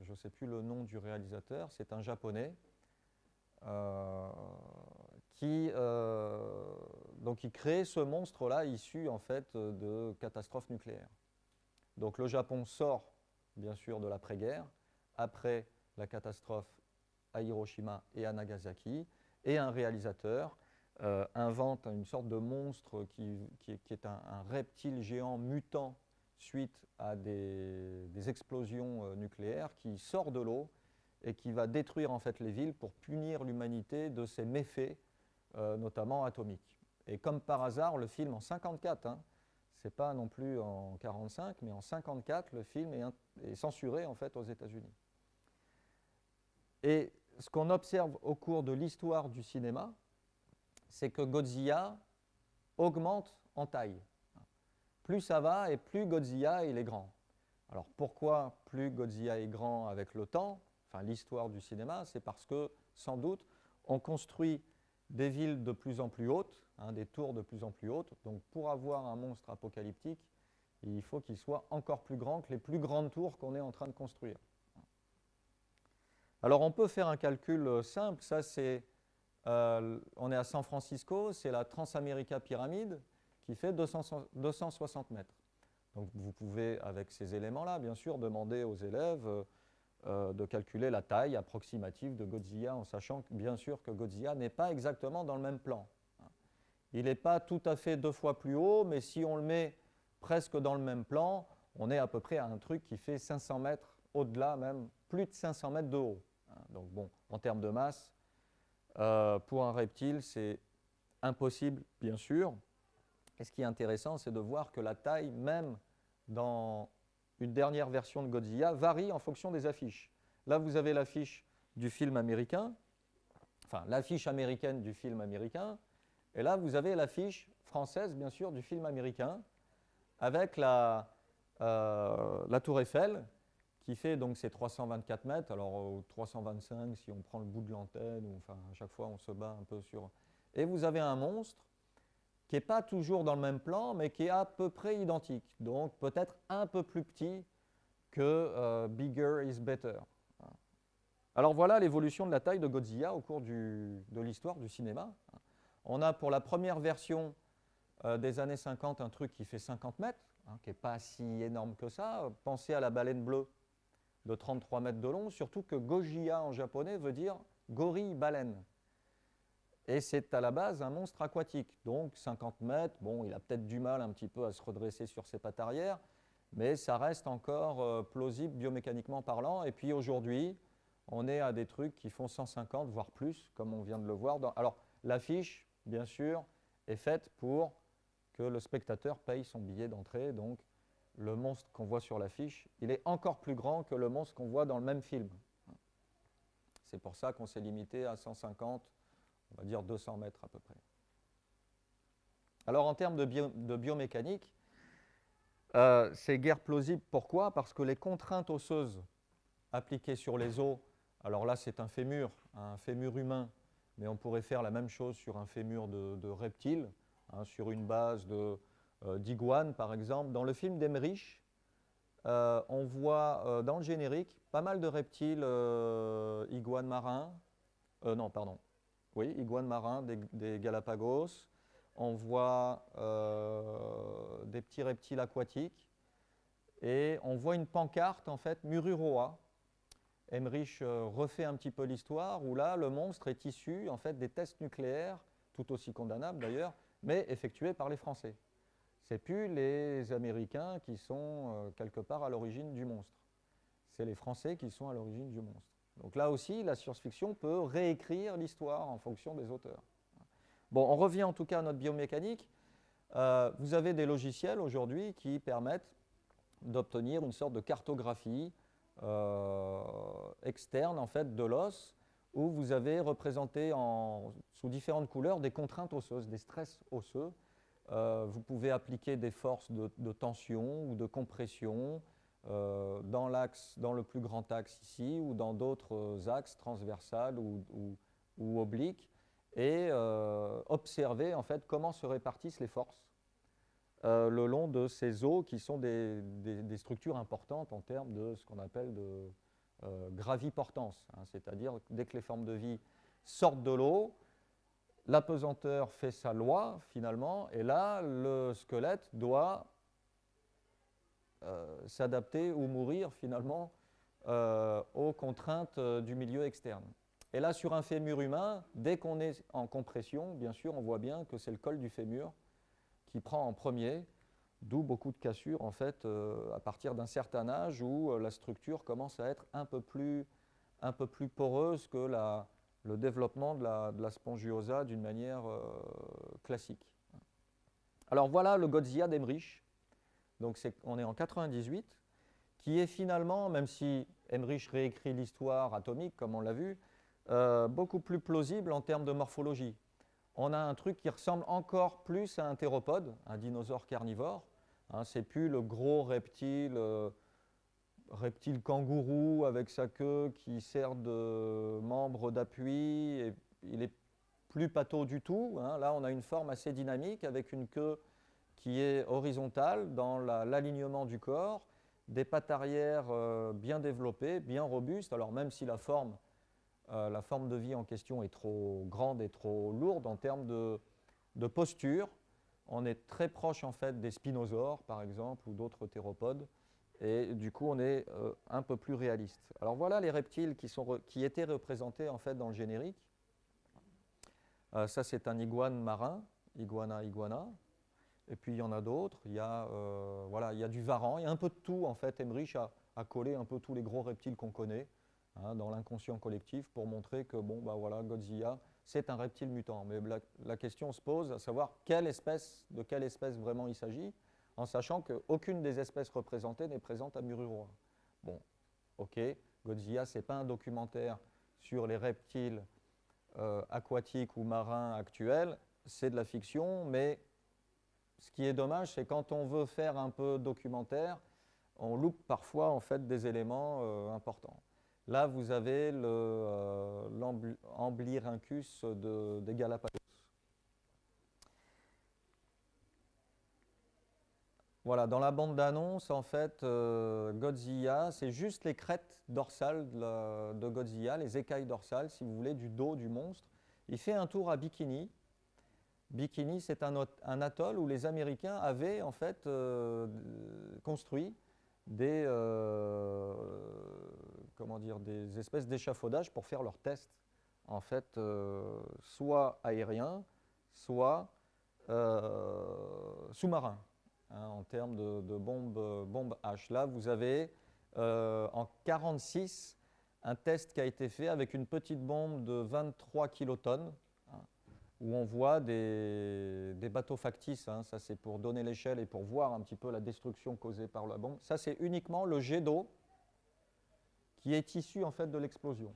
je ne sais plus le nom du réalisateur, c'est un japonais qui crée ce monstre-là issu en fait de catastrophes nucléaires. Donc le Japon sort bien sûr de l'après-guerre, après la catastrophe à Hiroshima et à Nagasaki, et un réalisateur invente une sorte de monstre qui est un reptile géant mutant suite à des explosions nucléaires qui sort de l'eau et qui va détruire en fait les villes pour punir l'humanité de ses méfaits, notamment atomiques. Et comme par hasard, le film en 54, hein, c'est pas non plus en 45, mais en 54, le film est censuré en fait aux États-Unis. Et ce qu'on observe au cours de l'histoire du cinéma, c'est que Godzilla augmente en taille. Plus ça va et plus Godzilla il est grand. Alors pourquoi plus Godzilla est grand avec le temps, enfin l'histoire du cinéma, c'est parce que sans doute on construit des villes de plus en plus hautes, des tours de plus en plus hautes. Donc pour avoir un monstre apocalyptique, il faut qu'il soit encore plus grand que les plus grandes tours qu'on est en train de construire. Alors on peut faire un calcul simple, ça c'est, on est à San Francisco, c'est la Transamerica Pyramide qui fait 260 mètres. Donc vous pouvez, avec ces éléments-là, bien sûr, demander aux élèves de calculer la taille approximative de Godzilla, en sachant bien sûr que Godzilla n'est pas exactement dans le même plan. Il n'est pas tout à fait 2 fois plus haut, mais si on le met presque dans le même plan, on est à peu près à un truc qui fait 500 mètres, au-delà même, plus de 500 mètres de haut. Donc bon, en termes de masse, pour un reptile, c'est impossible, bien sûr. Et ce qui est intéressant, c'est de voir que la taille, même dans une dernière version de Godzilla, varie en fonction des affiches. Là, vous avez l'affiche du film américain, enfin l'affiche américaine du film américain, et là, vous avez l'affiche française, bien sûr, du film américain, avec la tour Eiffel, qui fait donc ces 324 mètres, alors 325 si on prend le bout de l'antenne, ou enfin à chaque fois on se bat un peu sur... Et vous avez un monstre qui n'est pas toujours dans le même plan, mais qui est à peu près identique, donc peut-être un peu plus petit que Bigger is Better. Alors voilà l'évolution de la taille de Godzilla au cours de l'histoire du cinéma. On a pour la première version des années 50 un truc qui fait 50 mètres, qui n'est pas si énorme que ça. Pensez à la baleine bleue de 33 mètres de long, surtout que Gojira en japonais veut dire gorille-baleine. Et c'est à la base un monstre aquatique, donc 50 mètres, bon, il a peut-être du mal un petit peu à se redresser sur ses pattes arrière, mais ça reste encore plausible biomécaniquement parlant. Et puis aujourd'hui, on est à des trucs qui font 150, voire plus, comme on vient de le voir. Alors, l'affiche, bien sûr, est faite pour que le spectateur paye son billet d'entrée, donc le monstre qu'on voit sur l'affiche, il est encore plus grand que le monstre qu'on voit dans le même film. C'est pour ça qu'on s'est limité à 150, on va dire 200 mètres à peu près. Alors en termes de biomécanique, c'est guère plausible. Pourquoi? Parce que les contraintes osseuses appliquées sur les os, alors là c'est un fémur humain, mais on pourrait faire la même chose sur un fémur de reptile, sur une base d'iguane par exemple. Dans le film d'Emmerich, on voit dans le générique pas mal de reptiles, iguanes marins, iguanes marins des Galapagos. On voit des petits reptiles aquatiques et on voit une pancarte en fait Mururoa. Emmerich refait un petit peu l'histoire où là le monstre est issu en fait des tests nucléaires, tout aussi condamnables d'ailleurs, mais effectués par les Français. C'est plus les Américains qui sont quelque part à l'origine du monstre. C'est les Français qui sont à l'origine du monstre. Donc là aussi, la science-fiction peut réécrire l'histoire en fonction des auteurs. Bon, on revient en tout cas à notre biomécanique. Vous avez des logiciels aujourd'hui qui permettent d'obtenir une sorte de cartographie externe en fait, de l'os, où vous avez représenté sous différentes couleurs des contraintes osseuses, des stress osseux. Vous pouvez appliquer des forces de tension ou de compression dans le plus grand axe ici ou dans d'autres axes transversales ou obliques et observer en fait comment se répartissent les forces le long de ces os qui sont des structures importantes en termes de ce qu'on appelle de graviportance, c'est-à-dire dès que les formes de vie sortent de l'eau, la pesanteur fait sa loi finalement, et là le squelette doit s'adapter ou mourir finalement aux contraintes du milieu externe. Et là sur un fémur humain, dès qu'on est en compression, bien sûr on voit bien que c'est le col du fémur qui prend en premier, d'où beaucoup de cassures en fait à partir d'un certain âge où la structure commence à être un peu plus poreuse que le développement de la spongiosa d'une manière classique. Alors voilà le Godzilla d'Emmerich, donc on est en 98, qui est finalement, même si Emmerich réécrit l'histoire atomique comme on l'a vu, beaucoup plus plausible en termes de morphologie. On a un truc qui ressemble encore plus à un théropode, un dinosaure carnivore. C'est plus le gros reptile kangourou avec sa queue qui sert de membre d'appui. Il est plus patho du tout, hein. Là, on a une forme assez dynamique avec une queue qui est horizontale dans l'alignement du corps, des pattes arrière bien développées, bien robustes. Alors même si la forme de vie en question est trop grande et trop lourde en termes de posture, on est très proche en fait des spinosaures par exemple ou d'autres théropodes. Et du coup, on est un peu plus réaliste. Alors voilà les reptiles qui étaient représentés en fait dans le générique. Ça, c'est un iguane marin, iguana iguana. Et puis il y en a d'autres. Il y a du varan. Il y a un peu de tout en fait. Emmerich a collé un peu tous les gros reptiles qu'on connaît hein, dans l'inconscient collectif pour montrer que bon, bah voilà, Godzilla, c'est un reptile mutant. Mais la question se pose à savoir de quelle espèce vraiment il s'agit, en sachant qu'aucune des espèces représentées n'est présente à Mururoa. Bon, ok, Godzilla, ce n'est pas un documentaire sur les reptiles aquatiques ou marins actuels, c'est de la fiction, mais ce qui est dommage, c'est quand on veut faire un peu documentaire, on loupe parfois en fait des éléments importants. Là, vous avez l'Amblyrhynchus des Galapagos. Voilà, dans la bande d'annonce, en fait, Godzilla, c'est juste les crêtes dorsales de Godzilla, les écailles dorsales, si vous voulez, du dos du monstre. Il fait un tour à Bikini. Bikini, c'est un atoll où les Américains avaient en fait construit des espèces d'échafaudages pour faire leurs tests, en fait, soit aériens, soit sous-marins. Hein, en termes de bombes H. Là, vous avez en 1946 un test qui a été fait avec une petite bombe de 23 kilotonnes, hein, où on voit des bateaux factices. Hein, ça, c'est pour donner l'échelle et pour voir un petit peu la destruction causée par la bombe. Ça, c'est uniquement le jet d'eau qui est issu en fait de l'explosion.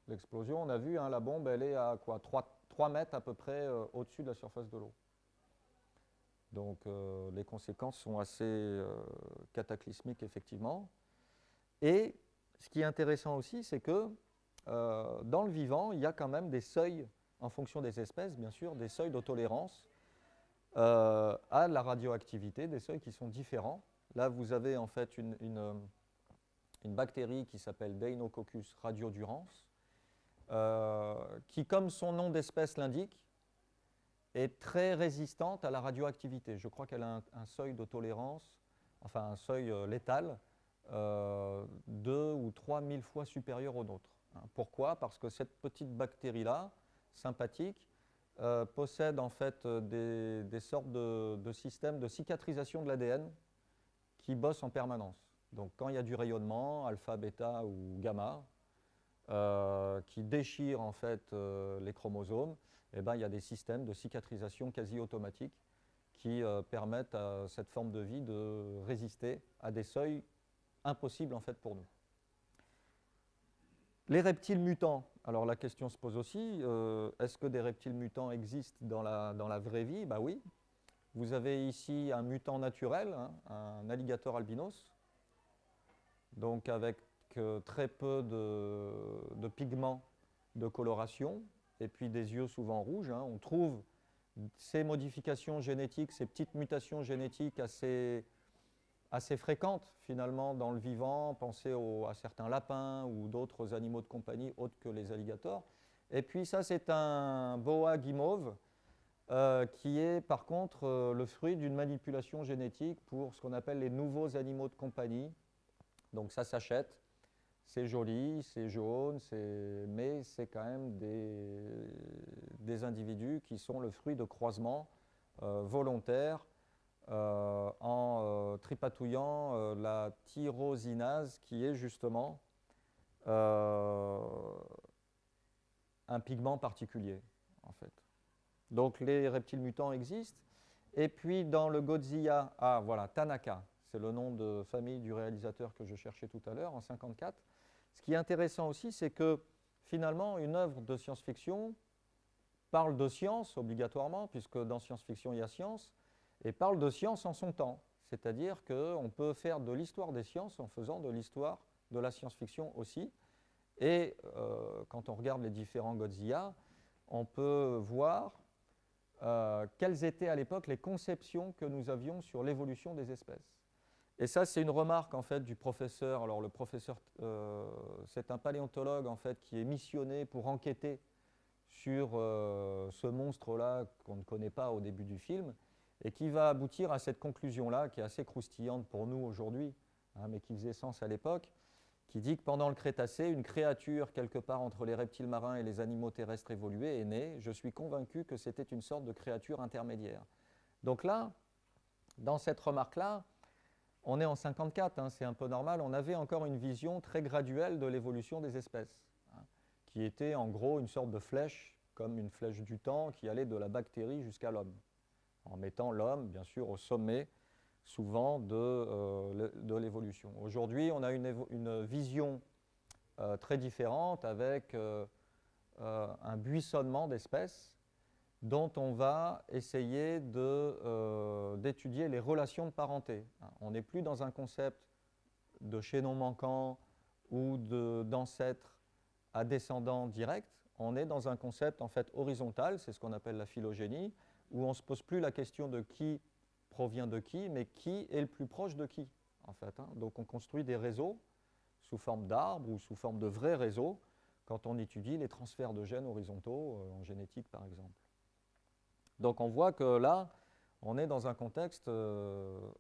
L'explosion, on a vu, hein, la bombe, elle est à quoi, 3 mètres à peu près au-dessus de la surface de l'eau. Donc les conséquences sont assez cataclysmiques, effectivement. Et ce qui est intéressant aussi, c'est que dans le vivant, il y a quand même des seuils, en fonction des espèces, bien sûr, des seuils de tolérance à la radioactivité, des seuils qui sont différents. Là, vous avez en fait une bactérie qui s'appelle Deinococcus radiodurans, qui, comme son nom d'espèce l'indique, est très résistante à la radioactivité. Je crois qu'elle a un seuil de tolérance, enfin un seuil létal, 2 ou 3 000 fois supérieur au nôtre. Hein. Pourquoi? Parce que cette petite bactérie-là, sympathique, possède en fait des sortes de systèmes de cicatrisation de l'ADN qui bossent en permanence. Donc quand il y a du rayonnement, alpha, bêta ou gamma, qui déchire en fait les chromosomes, eh ben, il y a des systèmes de cicatrisation quasi automatiques qui permettent à cette forme de vie de résister à des seuils impossibles en fait pour nous. Les reptiles mutants, alors la question se pose aussi, est-ce que des reptiles mutants existent dans la vraie vie? Ben oui. Vous avez ici un mutant naturel, hein, un alligator albinos, donc avec très peu de pigments de coloration, et puis des yeux souvent rouges. Hein. On trouve ces modifications génétiques, ces petites mutations génétiques assez fréquentes finalement dans le vivant. Pensez à certains lapins ou d'autres animaux de compagnie autres que les alligators. Et puis ça, c'est un boa guimauve qui est par contre le fruit d'une manipulation génétique pour ce qu'on appelle les nouveaux animaux de compagnie. Donc ça s'achète. C'est joli, c'est jaune, mais c'est quand même des individus qui sont le fruit de croisements volontaires en tripatouillant la tyrosinase qui est justement un pigment particulier en fait. Donc les reptiles mutants existent. Et puis dans le Godzilla, voilà, Tanaka, c'est le nom de famille du réalisateur que je cherchais tout à l'heure en 1954. Ce qui est intéressant aussi, c'est que finalement, une œuvre de science-fiction parle de science obligatoirement, puisque dans science-fiction, il y a science, et parle de science en son temps. C'est-à-dire qu'on peut faire de l'histoire des sciences en faisant de l'histoire de la science-fiction aussi. Et quand on regarde les différents Godzilla, on peut voir quelles étaient à l'époque les conceptions que nous avions sur l'évolution des espèces. Et ça, c'est une remarque en fait du professeur. Alors le professeur, c'est un paléontologue en fait qui est missionné pour enquêter sur ce monstre-là qu'on ne connaît pas au début du film et qui va aboutir à cette conclusion-là qui est assez croustillante pour nous aujourd'hui, hein, mais qui faisait sens à l'époque, qui dit que pendant le Crétacé, une créature quelque part entre les reptiles marins et les animaux terrestres évolués est née. Je suis convaincu que c'était une sorte de créature intermédiaire. Donc là, dans cette remarque-là, on est en 54, hein, c'est un peu normal, on avait encore une vision très graduelle de l'évolution des espèces, hein, qui était en gros une sorte de flèche, comme une flèche du temps, qui allait de la bactérie jusqu'à l'homme, en mettant l'homme, bien sûr, au sommet, souvent, de l'évolution. Aujourd'hui, on a une vision très différente, avec un buissonnement d'espèces, dont on va essayer d'étudier les relations de parenté. On n'est plus dans un concept de chaînon manquant ou d'ancêtre à descendant direct, on est dans un concept en fait horizontal, c'est ce qu'on appelle la phylogénie, où on ne se pose plus la question de qui provient de qui, mais qui est le plus proche de qui, en fait, hein. Donc on construit des réseaux sous forme d'arbres ou sous forme de vrais réseaux quand on étudie les transferts de gènes horizontaux en génétique, par exemple. Donc on voit que là, on est dans un contexte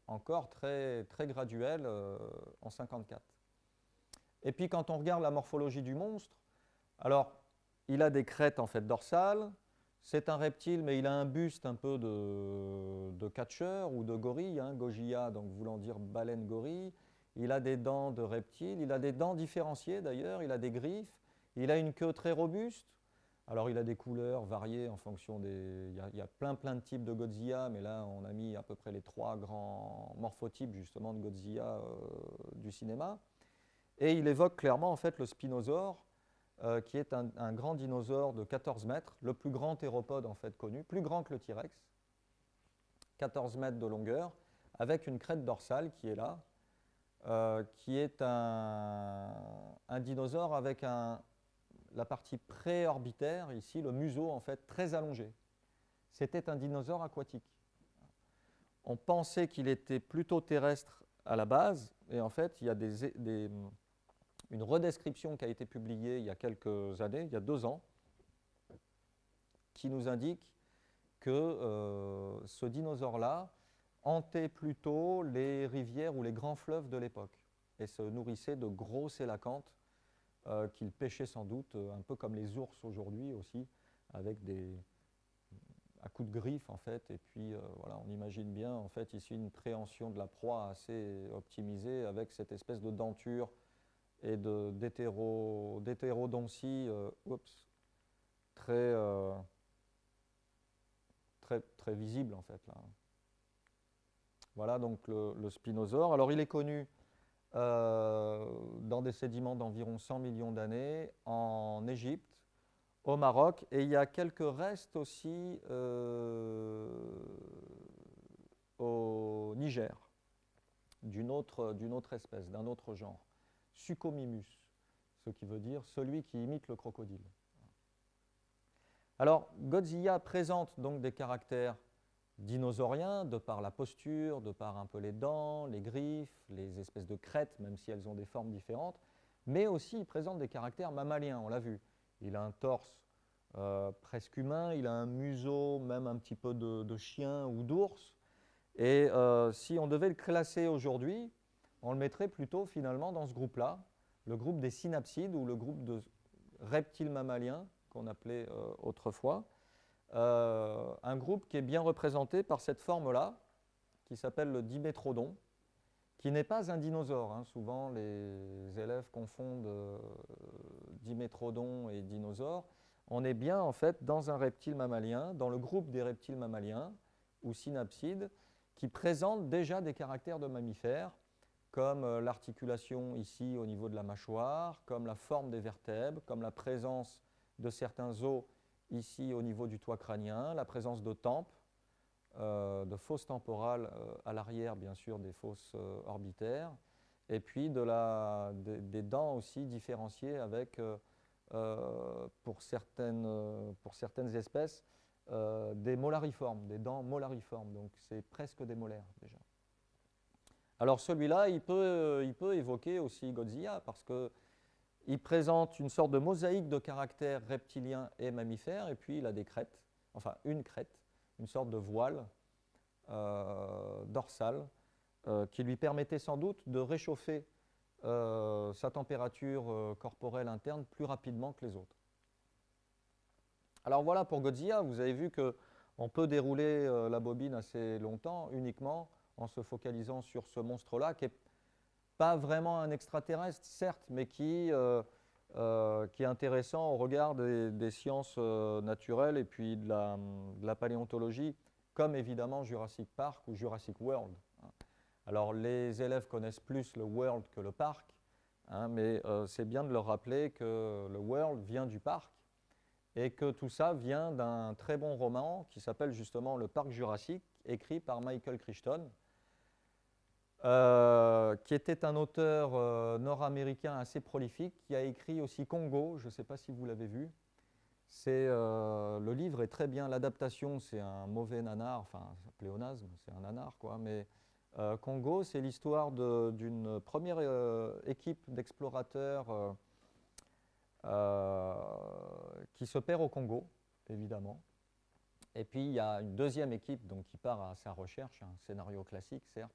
encore très, très graduel en 54. Et puis quand on regarde la morphologie du monstre, alors il a des crêtes en fait dorsales, c'est un reptile mais il a un buste un peu de catcheur ou de gorille, hein, Goggia, donc voulant dire baleine gorille. Il a des dents de reptile, il a des dents différenciées d'ailleurs, il a des griffes, il a une queue très robuste. Alors il a des couleurs variées en fonction des... Il y a plein de types de Godzilla, mais là on a mis à peu près les 3 grands morphotypes justement de Godzilla du cinéma. Et il évoque clairement en fait le spinosaure, qui est un grand dinosaure de 14 mètres, le plus grand théropode en fait connu, plus grand que le T-Rex, 14 mètres de longueur, avec une crête dorsale qui est là, qui est un dinosaure avec la partie préorbitaire, ici, le museau, en fait, très allongé. C'était un dinosaure aquatique. On pensait qu'il était plutôt terrestre à la base, et en fait, il y a une redescription qui a été publiée il y a quelques années, il y a 2 ans, qui nous indique que ce dinosaure-là hantait plutôt les rivières ou les grands fleuves de l'époque, et se nourrissait de gros sélacantes qu'il pêchait sans doute, un peu comme les ours aujourd'hui aussi, avec à coups de griffes en fait. Et puis voilà, on imagine bien en fait ici une préhension de la proie assez optimisée avec cette espèce de denture et d'hétérodontie très, très, très visible en fait là. Voilà donc le spinosaure. Alors il est connu dans des sédiments d'environ 100 millions d'années en Égypte, au Maroc, et il y a quelques restes aussi au Niger, d'une autre espèce, d'un autre genre, Suchomimus, ce qui veut dire celui qui imite le crocodile. Alors, Godzilla présente donc des caractères dinosauriens, de par la posture, de par un peu les dents, les griffes, les espèces de crêtes, même si elles ont des formes différentes, mais aussi il présente des caractères mammaliens, on l'a vu. Il a un torse presque humain, il a un museau, même un petit peu de chien ou d'ours, et si on devait le classer aujourd'hui, on le mettrait plutôt finalement dans ce groupe-là, le groupe des synapsides ou le groupe de reptiles mammaliens qu'on appelait autrefois. Un groupe qui est bien représenté par cette forme-là, qui s'appelle le dimétrodon, qui n'est pas un dinosaure, hein. Souvent, les élèves confondent dimétrodon et dinosaure. On est bien, en fait, dans un reptile mammalien, dans le groupe des reptiles mammaliens, ou synapsides, qui présentent déjà des caractères de mammifères, comme l'articulation ici au niveau de la mâchoire, comme la forme des vertèbres, comme la présence de certains os ici au niveau du toit crânien, la présence de tempes, de fosses temporales à l'arrière, bien sûr, des fosses orbitaires, et puis des dents aussi différenciées avec pour certaines espèces, des molariformes, des dents molariformes. Donc c'est presque des molaires déjà. Alors celui-là, il peut évoquer aussi Godzilla parce qu'il présente une sorte de mosaïque de caractères reptiliens et mammifères, et puis il a des crêtes, enfin une crête, une sorte de voile dorsale qui lui permettait sans doute de réchauffer sa température corporelle interne plus rapidement que les autres. Alors voilà pour Godzilla, vous avez vu qu'on peut dérouler la bobine assez longtemps uniquement en se focalisant sur ce monstre-là, qui n'est pas vraiment un extraterrestre, certes, mais qui est intéressant au regard des sciences naturelles et puis de la paléontologie, comme évidemment Jurassic Park ou Jurassic World. Alors les élèves connaissent plus le World que le parc, mais c'est bien de leur rappeler que le World vient du parc et que tout ça vient d'un très bon roman qui s'appelle justement Le Parc Jurassique, écrit par Michael Crichton, qui était un auteur nord-américain assez prolifique, qui a écrit aussi Congo, je ne sais pas si vous l'avez vu. Le livre est très bien, l'adaptation c'est un mauvais nanar, enfin pléonasme, c'est un nanar quoi, mais Congo c'est l'histoire d'une première équipe d'explorateurs qui se perd au Congo, évidemment. Et puis il y a une deuxième équipe donc, qui part à sa recherche, un scénario classique certes,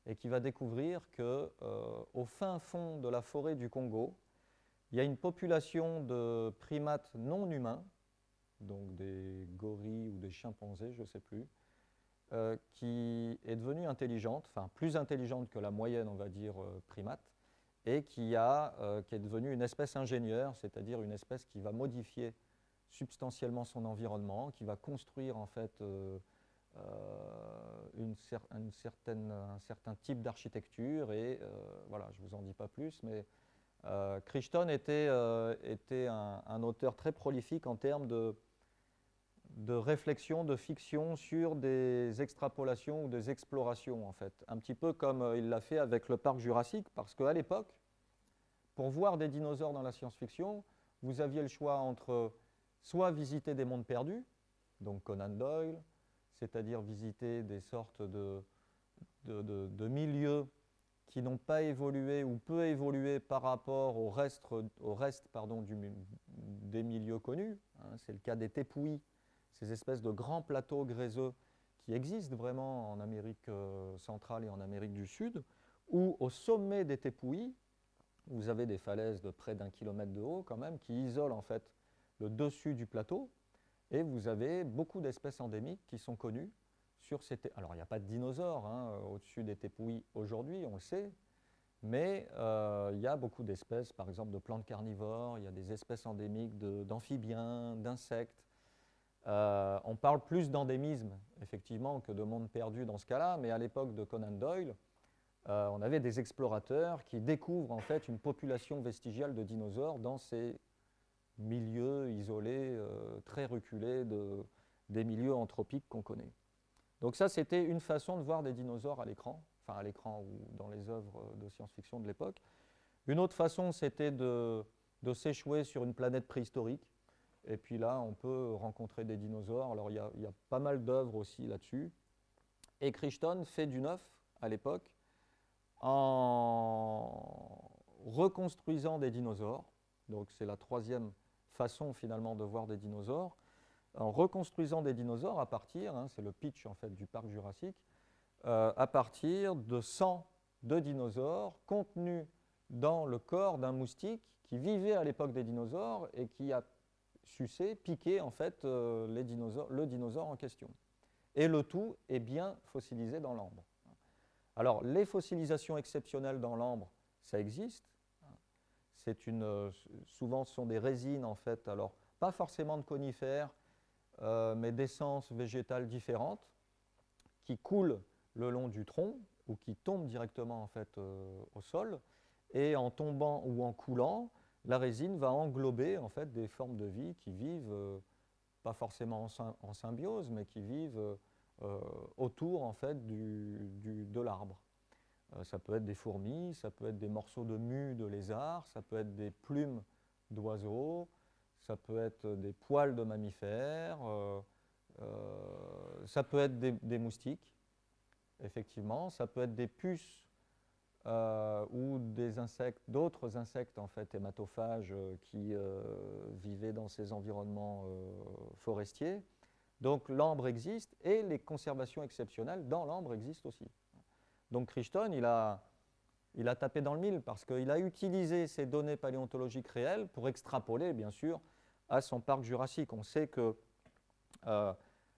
et qui va découvrir qu'au fin fond de la forêt du Congo, il y a une population de primates non humains, donc des gorilles ou des chimpanzés, je ne sais plus, qui est devenue intelligente, enfin plus intelligente que la moyenne, on va dire, primate, et qui est devenue une espèce ingénieure, c'est-à-dire une espèce qui va modifier substantiellement son environnement, qui va construire en fait un certain type d'architecture, et voilà, je ne vous en dis pas plus, mais Crichton était un auteur très prolifique en termes de réflexion, de fiction sur des extrapolations ou des explorations, en fait. Un petit peu comme il l'a fait avec le parc Jurassique, parce qu'à l'époque, pour voir des dinosaures dans la science-fiction, vous aviez le choix entre soit visiter des mondes perdus, donc Conan Doyle, c'est-à-dire visiter des sortes de milieux qui n'ont pas évolué ou peu évolué par rapport au reste des milieux connus. C'est le cas des tepouis, ces espèces de grands plateaux gréseux qui existent vraiment en Amérique centrale et en Amérique du Sud, où au sommet des tepouis, vous avez des falaises de près d'1 kilomètre de haut quand même, qui isolent en fait le dessus du plateau, et vous avez beaucoup d'espèces endémiques qui sont connues sur ces Alors il n'y a pas de dinosaures au-dessus des tepouis aujourd'hui, on le sait, mais il y a beaucoup d'espèces, par exemple de plantes carnivores, il y a des espèces endémiques d'amphibiens, d'insectes. On parle plus d'endémisme, effectivement, que de monde perdu dans ce cas-là, mais à l'époque de Conan Doyle, on avait des explorateurs qui découvrent en fait une population vestigiale de dinosaures dans ces milieux isolés, très reculés des milieux anthropiques qu'on connaît. Donc ça, c'était une façon de voir des dinosaures à l'écran, enfin à l'écran ou dans les œuvres de science-fiction de l'époque. Une autre façon, c'était de s'échouer sur une planète préhistorique. Et puis là, on peut rencontrer des dinosaures. Alors il y a pas mal d'œuvres aussi là-dessus. Et Crichton fait du neuf à l'époque en reconstruisant des dinosaures. Donc c'est la troisième façon finalement de voir des dinosaures. En reconstruisant des dinosaures à partir, c'est le pitch en fait du parc Jurassique, à partir de 100 de dinosaures contenus dans le corps d'un moustique qui vivait à l'époque des dinosaures et qui a sucé, piqué en fait le dinosaure en question. Et le tout est bien fossilisé dans l'ambre. Alors les fossilisations exceptionnelles dans l'ambre, ça existe. Souvent ce sont des résines en fait, alors pas forcément de conifères, mais d'essences végétales différentes qui coulent le long du tronc ou qui tombent directement en fait, au sol, et en tombant ou en coulant, la résine va englober en fait, des formes de vie qui vivent pas forcément en symbiose, mais qui vivent autour en fait, de l'arbre. Ça peut être des fourmis, ça peut être des morceaux de mue de lézard, ça peut être des plumes d'oiseaux, ça peut être des poils de mammifères, ça peut être des moustiques, effectivement, ça peut être des puces ou des insectes, d'autres insectes en fait hématophages qui vivaient dans ces environnements forestiers. Donc l'ambre existe et les conservations exceptionnelles dans l'ambre existent aussi. Donc Crichton, il a tapé dans le mille parce qu'il a utilisé ces données paléontologiques réelles pour extrapoler, bien sûr, à son parc jurassique. On sait que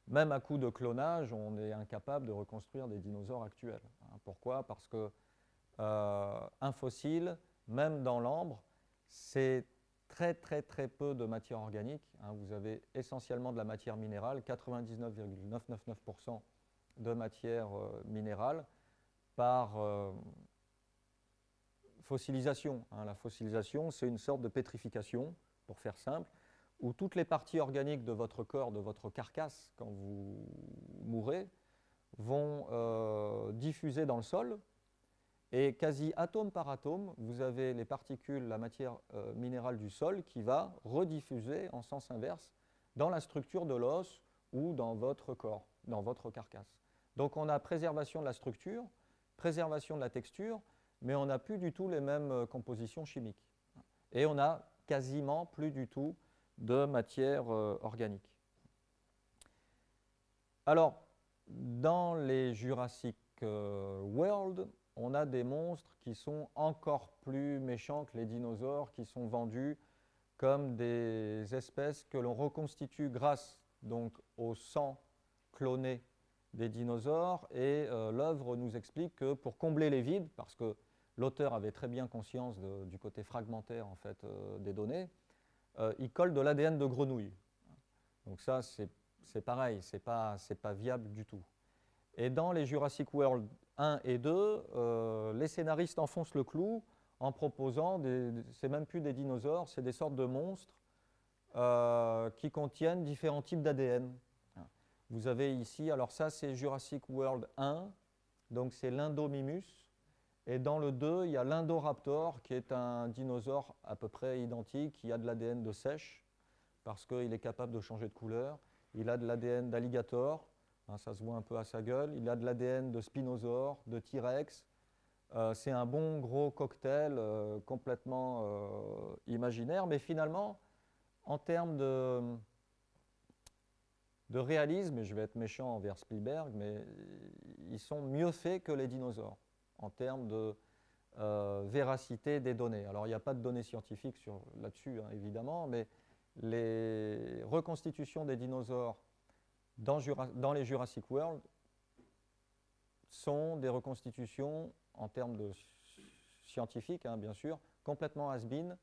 même à coup de clonage, on est incapable de reconstruire des dinosaures actuels. Pourquoi? Parce que un fossile, même dans l'ambre, c'est très peu de matière organique. Vous avez essentiellement de la matière minérale, 99,999% de matière minérale par fossilisation. La fossilisation, c'est une sorte de pétrification, pour faire simple, où toutes les parties organiques de votre corps, de votre carcasse, quand vous mourrez, vont diffuser dans le sol. Et quasi atome par atome, vous avez les particules, la matière minérale du sol qui va rediffuser en sens inverse dans la structure de l'os ou dans votre corps, dans votre carcasse. Donc on a préservation de la structure, préservation de la texture, mais on n'a plus du tout les mêmes compositions chimiques. Et on n'a quasiment plus du tout de matière organique. Alors, dans les Jurassic World, on a des monstres qui sont encore plus méchants que les dinosaures, qui sont vendus comme des espèces que l'on reconstitue grâce donc, au sang cloné des dinosaures. Et l'œuvre nous explique que pour combler les vides, parce que l'auteur avait très bien conscience du côté fragmentaire en fait, des données, il colle de l'ADN de grenouille. Donc ça, c'est pareil, ce n'est pas viable du tout. Et dans les Jurassic World 1 et 2, les scénaristes enfoncent le clou en proposant, c'est même plus des dinosaures, c'est des sortes de monstres qui contiennent différents types d'ADN. Vous avez ici, alors ça c'est Jurassic World 1, donc c'est l'Indominus, et dans le 2, il y a l'Indoraptor qui est un dinosaure à peu près identique, qui a de l'ADN de sèche, parce qu'il est capable de changer de couleur. Il a de l'ADN d'alligator, ça se voit un peu à sa gueule. Il a de l'ADN de spinosaure, de T-Rex. C'est un bon gros cocktail complètement imaginaire, mais finalement, en termes de réalisme, et je vais être méchant envers Spielberg, mais ils sont mieux faits que les dinosaures en termes de véracité des données. Alors, il n'y a pas de données scientifiques là-dessus, évidemment, mais les reconstitutions des dinosaures dans les Jurassic World sont des reconstitutions en termes de scientifiques, bien sûr, complètement has-been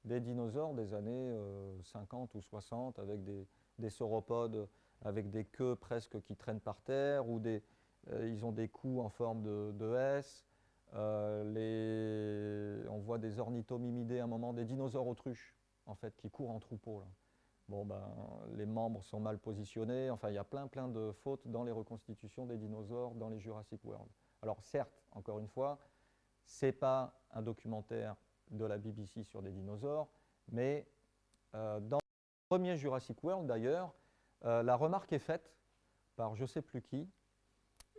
des dinosaures des années 50 ou 60 avec des sauropodes avec des queues presque qui traînent par terre ou ils ont des coups en forme de S. On voit des ornithomimidés à un moment, des dinosaures autruches en fait, qui courent en troupeau. Là. Bon, les membres sont mal positionnés. Enfin, il y a plein de fautes dans les reconstitutions des dinosaures dans les Jurassic World. Alors certes, encore une fois, ce n'est pas un documentaire de la BBC sur des dinosaures, mais dans le premier Jurassic World d'ailleurs, la remarque est faite par je ne sais plus qui,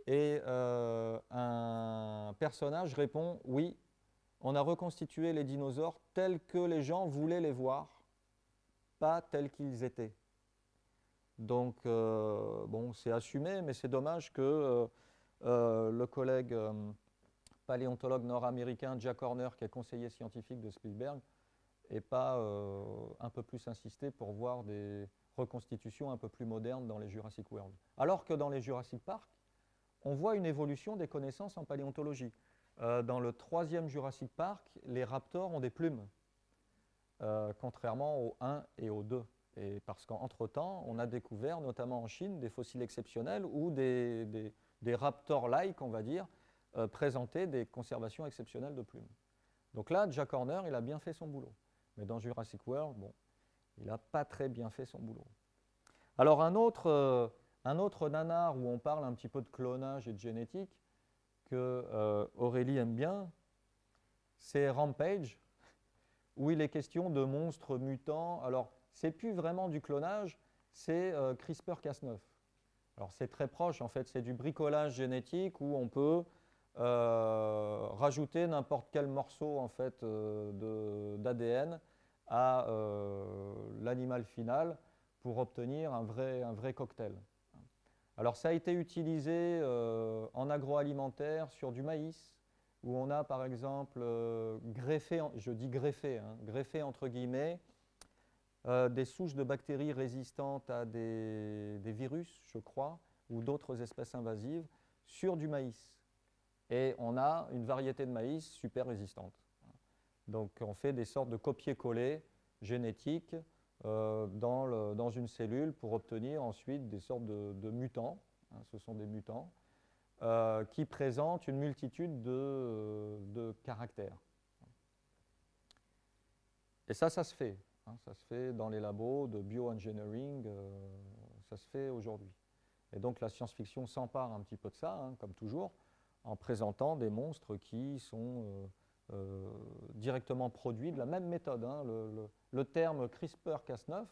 et un personnage répond « Oui, on a reconstitué les dinosaures tels que les gens voulaient les voir, pas tels qu'ils étaient. » Donc, bon, c'est assumé, mais c'est dommage que le collègue paléontologue nord-américain Jack Horner, qui est conseiller scientifique de Spielberg, n'ait pas un peu plus insisté pour voir des reconstitutions un peu plus modernes dans les Jurassic World. Alors que dans les Jurassic Park, on voit une évolution des connaissances en paléontologie. Dans le troisième Jurassic Park, les raptors ont des plumes, contrairement au 1 et au 2. Et parce qu'entre-temps, on a découvert, notamment en Chine, des fossiles exceptionnels où des raptors-like, on va dire, présentaient des conservations exceptionnelles de plumes. Donc là, Jack Horner, il a bien fait son boulot. Mais dans Jurassic World, bon, il n'a pas très bien fait son boulot. Alors un autre nanar où on parle un petit peu de clonage et de génétique, que Aurélie aime bien, c'est Rampage. où il est question de monstres mutants. Alors, c'est plus vraiment du clonage, c'est CRISPR-Cas9. Alors, c'est très proche, en fait, c'est du bricolage génétique où on peut rajouter n'importe quel morceau en fait, d'ADN à l'animal final pour obtenir un vrai cocktail. Alors ça a été utilisé en agroalimentaire sur du maïs, où on a par exemple greffé, je dis greffé, hein, greffé entre guillemets, des souches de bactéries résistantes à des virus, je crois, ou d'autres espèces invasives, sur du maïs. Et on a une variété de maïs super résistante. Donc on fait des sortes de copier-coller génétiques dans une cellule pour obtenir ensuite des sortes de mutants. Hein, ce sont des mutants qui présentent une multitude de caractères. Et ça se fait. Hein, ça se fait dans les labos de bioengineering, ça se fait aujourd'hui. Et donc la science-fiction s'empare un petit peu de ça, hein, comme toujours, en présentant des monstres qui sont directement produits de la même méthode. Hein. Le terme CRISPR-Cas9,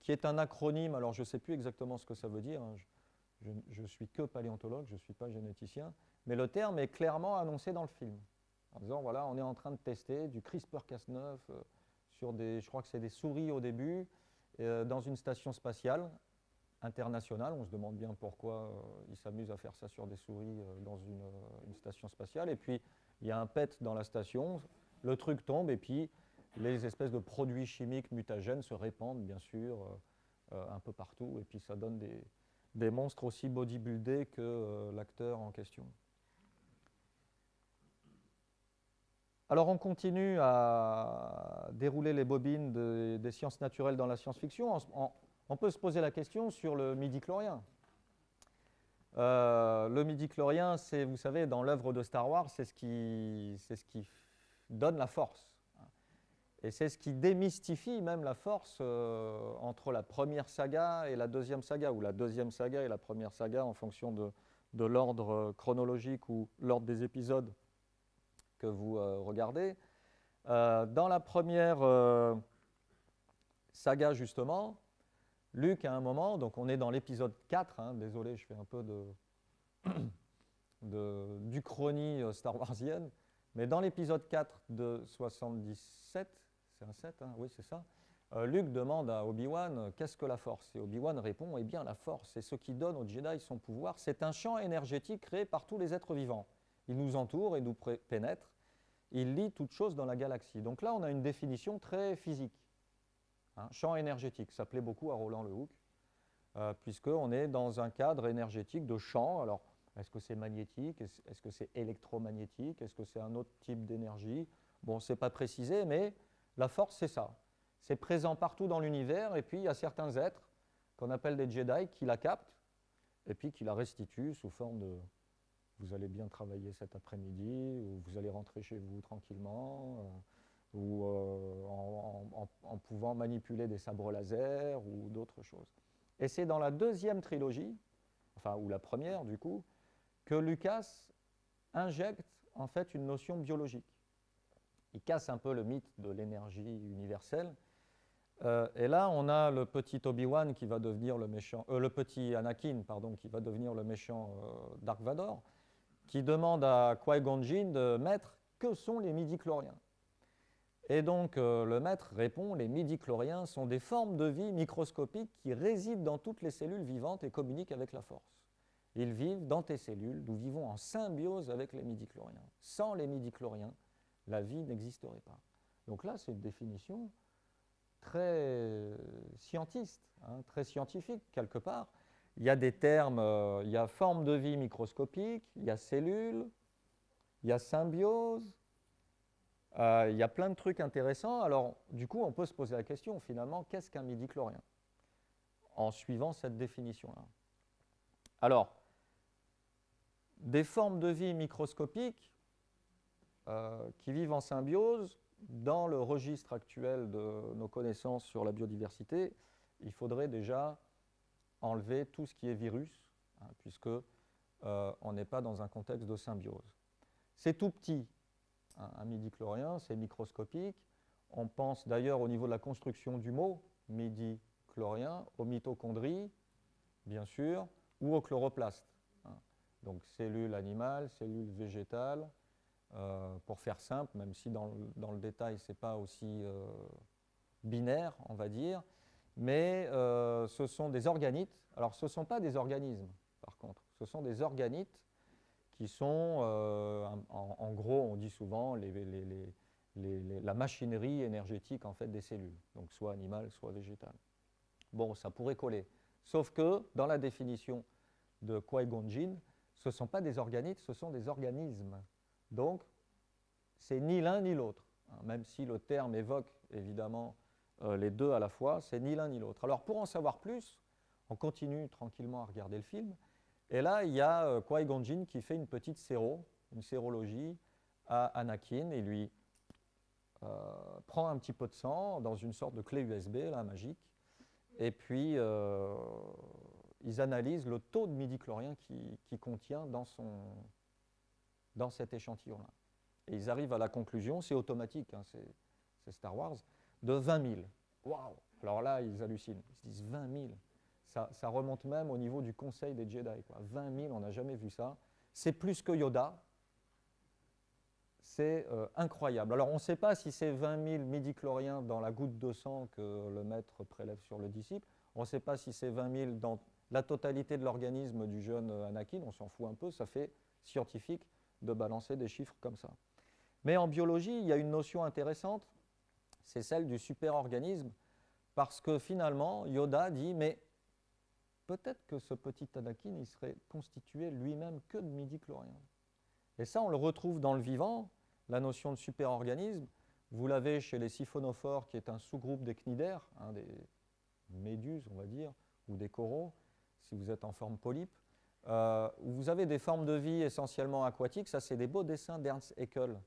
qui est un acronyme, alors je ne sais plus exactement ce que ça veut dire, hein, je ne suis que paléontologue, je ne suis pas généticien, mais le terme est clairement annoncé dans le film, en disant, voilà, on est en train de tester du CRISPR-Cas9 sur des, je crois que c'est des souris au début, dans une station spatiale internationale. On se demande bien pourquoi ils s'amusent à faire ça sur des souris dans une station spatiale. Et puis, il y a un PET dans la station, le truc tombe, et puis les espèces de produits chimiques mutagènes se répandent, bien sûr, un peu partout. Et puis, ça donne des monstres aussi bodybuildés que l'acteur en question. Alors, on continue à dérouler les bobines des sciences naturelles dans la science-fiction. On peut se poser la question sur le midi-chlorien. Le midi-chlorien, c'est, vous savez, dans l'œuvre de Star Wars, c'est ce qui donne la force. Et c'est ce qui démystifie même la force entre la première saga et la deuxième saga, ou la deuxième saga et la première saga en fonction de l'ordre chronologique ou l'ordre des épisodes que vous regardez. Dans la première saga, justement, Luke, à un moment, donc on est dans l'épisode 4, hein, désolé, je fais un peu d'uchronie Star Warsienne, mais dans l'épisode 4 de 77, c'est un 7, hein, oui c'est ça, Luke demande à Obi-Wan qu'est-ce que la Force, et Obi-Wan répond, eh bien la Force, c'est ce qui donne aux Jedi son pouvoir, c'est un champ énergétique créé par tous les êtres vivants. Il nous entoure et nous pénètre, il lie toute chose dans la galaxie. Donc là on a une définition très physique. Hein, champ énergétique, ça plaît beaucoup à Roland Le Hook, puisqu'on est dans un cadre énergétique de champ. Alors, est-ce que c'est magnétique? Est-ce que c'est électromagnétique? Est-ce que c'est un autre type d'énergie? Bon, ce n'est pas précisé, mais la force, c'est ça. C'est présent partout dans l'univers, et puis il y a certains êtres qu'on appelle des Jedi qui la captent, et puis qui la restituent sous forme de « vous allez bien travailler cet après-midi » ou « vous allez rentrer chez vous tranquillement » ou en pouvant manipuler des sabres laser ou d'autres choses. Et c'est dans la deuxième trilogie, enfin, ou la première du coup, que Lucas injecte en fait une notion biologique. Il casse un peu le mythe de l'énergie universelle. Et là, on a le petit Obi-Wan qui va devenir le méchant, le petit Anakin, pardon, qui va devenir le méchant Dark Vador, qui demande à Qui-Gon Jinn de mettre que sont les midi-chloriens. Et donc, le maître répond, les midi-chloriens sont des formes de vie microscopiques qui résident dans toutes les cellules vivantes et communiquent avec la force. Ils vivent dans tes cellules, nous vivons en symbiose avec les midi-chloriens. Sans les midi-chloriens, la vie n'existerait pas. Donc là, c'est une définition très scientiste, hein, très scientifique quelque part. Il y a des termes, il y a forme de vie microscopique, il y a cellules, il y a symbiose. Il y a plein de trucs intéressants. Alors, du coup, on peut se poser la question, finalement, qu'est-ce qu'un midi-chlorien? En suivant cette définition-là. Alors, des formes de vie microscopiques qui vivent en symbiose, dans le registre actuel de nos connaissances sur la biodiversité, il faudrait déjà enlever tout ce qui est virus, hein, puisque on n'est pas dans un contexte de symbiose. C'est tout petit. Un midi-chlorien, c'est microscopique. On pense d'ailleurs au niveau de la construction du mot, midi-chlorien, aux mitochondries, bien sûr, ou aux chloroplastes. Donc cellules animales, cellules végétales, pour faire simple, même si dans le détail ce n'est pas aussi binaire, on va dire, mais ce sont des organites. Alors ce ne sont pas des organismes, par contre, ce sont des organites qui sont, en gros, on dit souvent, la machinerie énergétique en fait, des cellules, donc soit animale, soit végétale. Bon, ça pourrait coller. Sauf que dans la définition de Qui-Gon Jin, ce ne sont pas des organites, ce sont des organismes. Donc, c'est ni l'un ni l'autre. Même si le terme évoque évidemment les deux à la fois, c'est ni l'un ni l'autre. Alors, pour en savoir plus, on continue tranquillement à regarder le film. Et là, il y a Qui-Gon Jin qui fait une petite une sérologie à Anakin et lui prend un petit peu de sang dans une sorte de clé USB, là, magique. Et puis, ils analysent le taux de midi-chlorien qui contient dans cet échantillon-là. Et ils arrivent à la conclusion, c'est automatique, hein, c'est Star Wars, de 20 000. Waouh! Alors là, ils hallucinent. Ils se disent 20 000. Ça remonte même au niveau du conseil des Jedi, quoi. 20 000, on n'a jamais vu ça. C'est plus que Yoda. C'est incroyable. Alors, on ne sait pas si c'est 20 000 midi-chloriens dans la goutte de sang que le maître prélève sur le disciple. On ne sait pas si c'est 20 000 dans la totalité de l'organisme du jeune Anakin. On s'en fout un peu. Ça fait scientifique de balancer des chiffres comme ça. Mais en biologie, il y a une notion intéressante. C'est celle du superorganisme. Parce que finalement, Yoda dit, mais peut-être que ce petit Anakin, il serait constitué lui-même que de midi-chloriens. Et ça, on le retrouve dans le vivant, la notion de superorganisme. Vous l'avez chez les siphonophores, qui est un sous-groupe des cnidaires, hein, des méduses, on va dire, ou des coraux, si vous êtes en forme polype. Vous avez des formes de vie essentiellement aquatiques. Ça, c'est des beaux dessins d'Ernst Haeckel,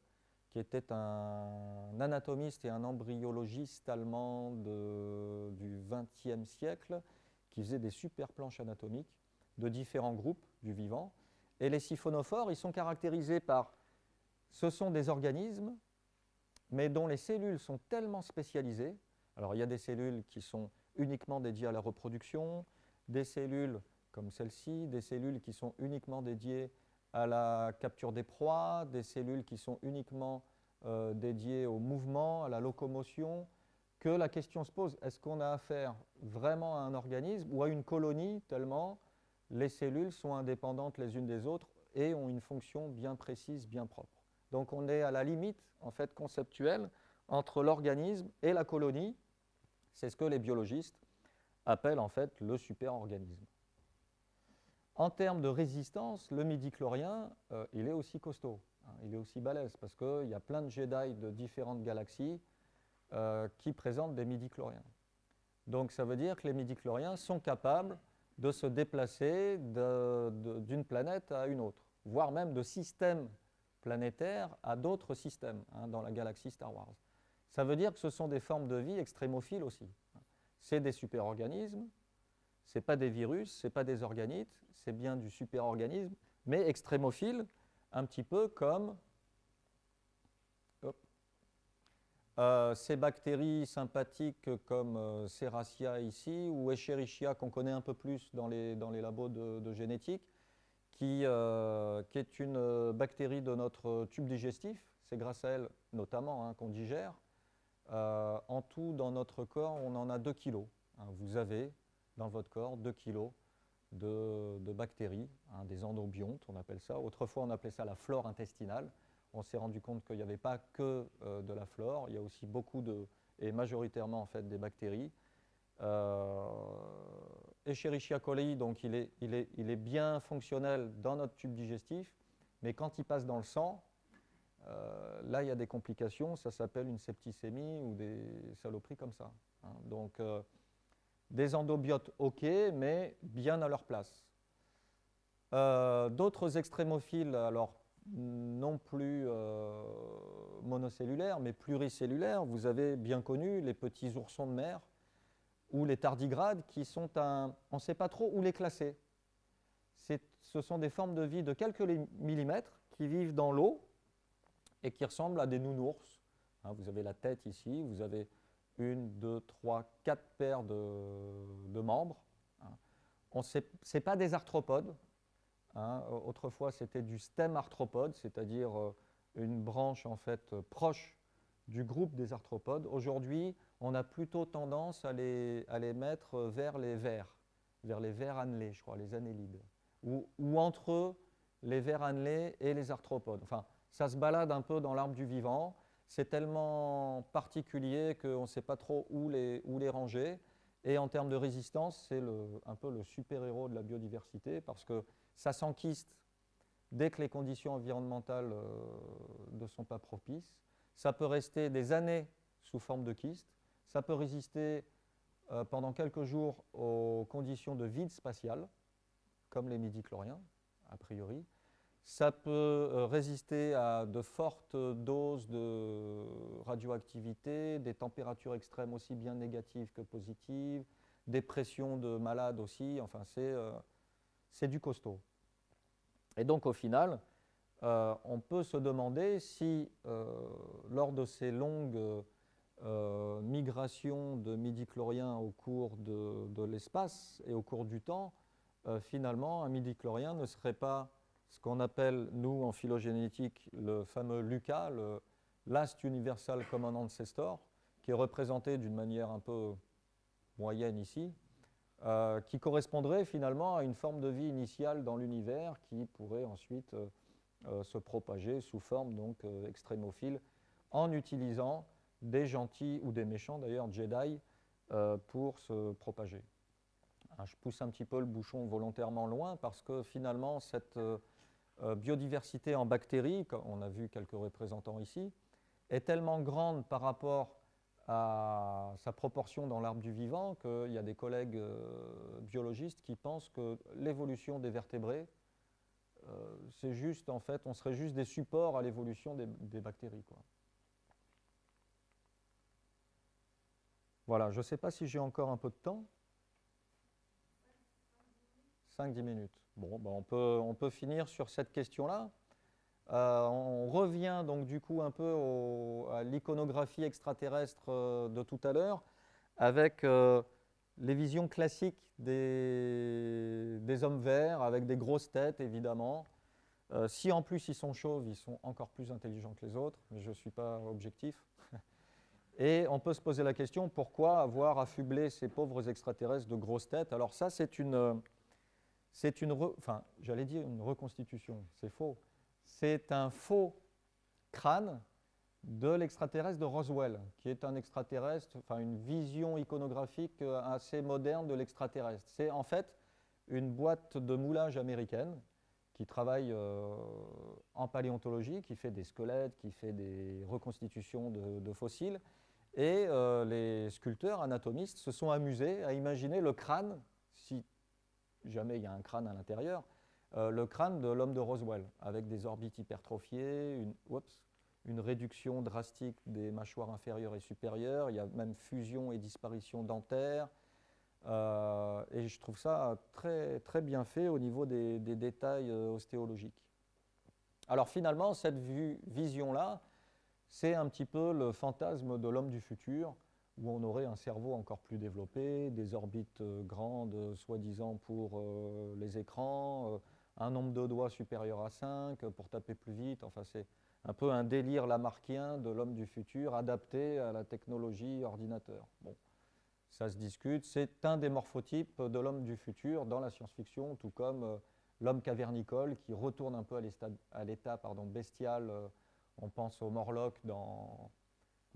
qui était un anatomiste et un embryologiste allemand du XXe siècle, qui faisait des super planches anatomiques de différents groupes du vivant. Et les siphonophores, ils sont caractérisés par, ce sont des organismes, mais dont les cellules sont tellement spécialisées. Alors il y a des cellules qui sont uniquement dédiées à la reproduction, des cellules comme celle-ci, des cellules qui sont uniquement dédiées à la capture des proies, des cellules qui sont uniquement dédiées au mouvement, à la locomotion, que la question se pose, est-ce qu'on a affaire vraiment à un organisme ou à une colonie tellement les cellules sont indépendantes les unes des autres et ont une fonction bien précise, bien propre. Donc on est à la limite en fait, conceptuelle entre l'organisme et la colonie. C'est ce que les biologistes appellent en fait le superorganisme. En termes de résistance, le midi-chlorien, il est aussi costaud, hein, il est aussi balèze parce qu'il y a plein de Jedi de différentes galaxies qui présentent des midi-chloriens. Donc ça veut dire que les midi-chloriens sont capables de se déplacer d'une planète à une autre, voire même de systèmes planétaires à d'autres systèmes hein, dans la galaxie Star Wars. Ça veut dire que ce sont des formes de vie extrémophiles aussi. C'est des superorganismes, ce n'est pas des virus, ce n'est pas des organites, c'est bien du superorganisme, mais extrémophile, un petit peu comme ces bactéries sympathiques comme Serratia ici, ou Escherichia qu'on connaît un peu plus dans les labos de génétique, qui est une bactérie de notre tube digestif. C'est grâce à elle notamment hein, qu'on digère. En tout, dans notre corps, on en a 2 kilos. Hein, vous avez dans votre corps 2 kilos de bactéries, hein, des endobiontes, on appelle ça. Autrefois, on appelait ça la flore intestinale. On s'est rendu compte qu'il n'y avait pas que de la flore, il y a aussi beaucoup et majoritairement en fait des bactéries. Escherichia coli, donc il est bien fonctionnel dans notre tube digestif, mais quand il passe dans le sang, là il y a des complications, ça s'appelle une septicémie ou des saloperies comme ça. Hein. Donc des endobiotes ok, mais bien à leur place. D'autres extrémophiles, alors non plus monocellulaires, mais pluricellulaires. Vous avez bien connu les petits oursons de mer ou les tardigrades qui sont on ne sait pas trop où les classer. Ce sont des formes de vie de quelques millimètres qui vivent dans l'eau et qui ressemblent à des nounours, hein. Vous avez la tête ici, vous avez 1, 2, 3, 4 paires de membres. Hein. Ce n'est pas des arthropodes. Hein. Autrefois, c'était du stem arthropode, c'est-à-dire une branche en fait proche du groupe des arthropodes. Aujourd'hui, on a plutôt tendance à les mettre vers les vers annelés, je crois, les annélides, ou entre les vers annelés et les arthropodes. Enfin, ça se balade un peu dans l'arbre du vivant. C'est tellement particulier qu'on ne sait pas trop où les ranger. Et en termes de résistance, c'est un peu le super-héros de la biodiversité parce que ça s'enquiste dès que les conditions environnementales ne sont pas propices. Ça peut rester des années sous forme de kyste. Ça peut résister pendant quelques jours aux conditions de vide spatial, comme les midi-chloriens, a priori. Ça peut résister à de fortes doses de radioactivité, des températures extrêmes aussi bien négatives que positives, des pressions de malades aussi. Enfin, c'est du costaud. Et donc, au final, on peut se demander si, lors de ces longues migrations de midi-chloriens au cours de l'espace et au cours du temps, finalement, un midi-chlorien ne serait pas ce qu'on appelle, nous, en phylogénétique, le fameux LUCA, le Last Universal Common Ancestor, qui est représenté d'une manière un peu moyenne ici, qui correspondrait finalement à une forme de vie initiale dans l'univers qui pourrait ensuite se propager sous forme donc extrémophile en utilisant des gentils ou des méchants d'ailleurs Jedi pour se propager. Je pousse un petit peu le bouchon volontairement loin parce que finalement cette biodiversité en bactéries, on a vu quelques représentants ici, est tellement grande par rapport à sa proportion dans l'arbre du vivant qu'il y a des collègues biologistes qui pensent que l'évolution des vertébrés, c'est juste en fait, on serait juste des supports à l'évolution des bactéries, quoi. Voilà, je ne sais pas si j'ai encore un peu de temps. 5-10 minutes. Bon, ben on peut finir sur cette question-là. On revient donc du coup un peu à l'iconographie extraterrestre de tout à l'heure avec les visions classiques des hommes verts avec des grosses têtes évidemment. Si en plus ils sont chauves, ils sont encore plus intelligents que les autres, mais je ne suis pas objectif. Et on peut se poser la question, pourquoi avoir affublé ces pauvres extraterrestres de grosses têtes? Alors ça, j'allais dire une reconstitution, c'est faux. C'est un faux crâne de l'extraterrestre de Roswell, qui est un extraterrestre, enfin une vision iconographique assez moderne de l'extraterrestre. C'est en fait une boîte de moulage américaine qui travaille en paléontologie, qui fait des squelettes, qui fait des reconstitutions de fossiles. Et les sculpteurs anatomistes se sont amusés à imaginer le crâne, si jamais il y a un crâne à l'intérieur, le crâne de l'homme de Roswell, avec des orbites hypertrophiées, une réduction drastique des mâchoires inférieures et supérieures, il y a même fusion et disparition dentaire, et je trouve ça très, très bien fait au niveau des détails ostéologiques. Alors finalement, cette vision-là, c'est un petit peu le fantasme de l'homme du futur, où on aurait un cerveau encore plus développé, des orbites grandes, soi-disant pour les écrans, un nombre de doigts supérieur à 5 pour taper plus vite. Enfin, c'est un peu un délire lamarckien de l'homme du futur adapté à la technologie ordinateur. Bon, ça se discute. C'est un des morphotypes de l'homme du futur dans la science-fiction, tout comme l'homme cavernicole qui retourne un peu à l'état bestial. On pense au Morlock dans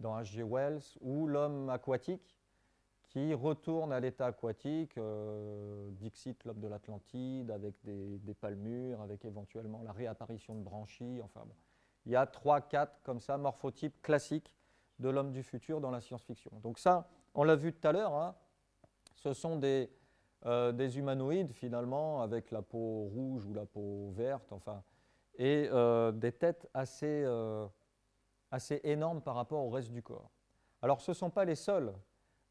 H.G. Wells, ou l'homme aquatique qui retourne à l'état aquatique, Dixit, l'homme de l'Atlantide, avec des palmures, avec éventuellement la réapparition de branchies. Enfin bon, il y a 3-4 comme ça morphotypes classiques de l'homme du futur dans la science-fiction. Donc ça, on l'a vu tout à l'heure, hein, ce sont des humanoïdes finalement avec la peau rouge ou la peau verte, enfin, et des têtes assez énormes par rapport au reste du corps. Alors ce ne sont pas les seuls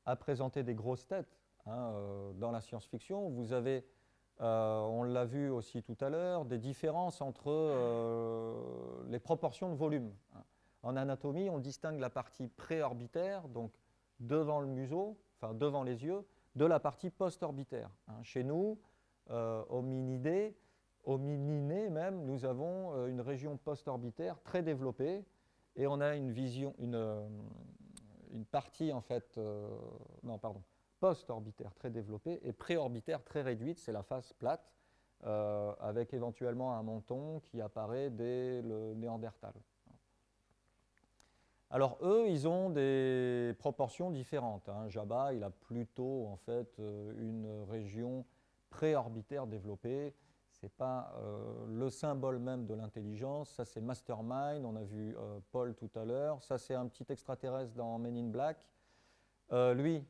à présenter des grosses têtes hein, dans la science-fiction. Vous avez, on l'a vu aussi tout à l'heure, des différences entre les proportions de volume. Hein. En anatomie, on distingue la partie préorbitaire, donc devant le museau, enfin devant les yeux, de la partie postorbitaire. Chez nous, hominidés même, nous avons une région postorbitaire très développée et on a une vision, une partie en fait, postorbitaire très développée et préorbitaire très réduite, c'est la face plate, avec éventuellement un menton qui apparaît dès le Néandertal. Alors eux, ils ont des proportions différentes. Jabba, il a plutôt en fait une région préorbitaire développée. Ce n'est pas le symbole même de l'intelligence. Ça, c'est Mastermind. On a vu Paul tout à l'heure. Ça, c'est un petit extraterrestre dans Men in Black. Lui,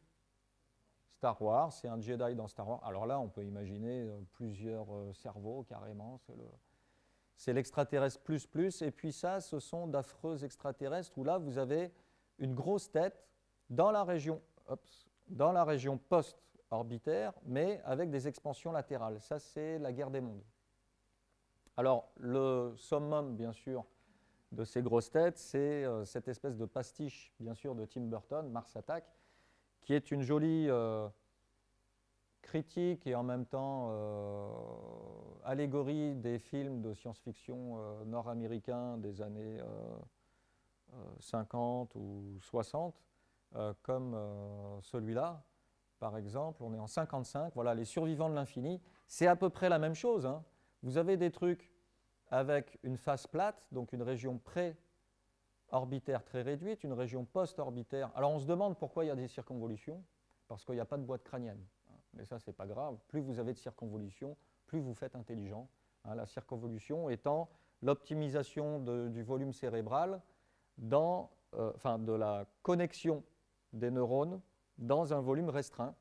Star Wars, c'est un Jedi dans Star Wars. Alors là, on peut imaginer plusieurs cerveaux carrément. C'est l'extraterrestre plus. Et puis ça, ce sont d'affreux extraterrestres où là, vous avez une grosse tête dans la région post-orbitaire, mais avec des expansions latérales. Ça, c'est la guerre des mondes. Alors, le summum, bien sûr, de ces grosses têtes, c'est cette espèce de pastiche, bien sûr, de Tim Burton, Mars Attack, qui est une jolie critique et en même temps allégorie des films de science-fiction nord-américains des années 50 ou 60, comme celui-là, par exemple. On est en 55, voilà, les survivants de l'infini. C'est à peu près la même chose. Vous avez des trucs avec une face plate, donc une région pré-orbitaire très réduite, une région post-orbitaire. Alors on se demande pourquoi il y a des circonvolutions, parce qu'il n'y a pas de boîte crânienne. Mais ça, ce n'est pas grave. Plus vous avez de circonvolutions, plus vous faites intelligent. La circonvolution étant l'optimisation du volume cérébral de la connexion des neurones dans un volume restreint.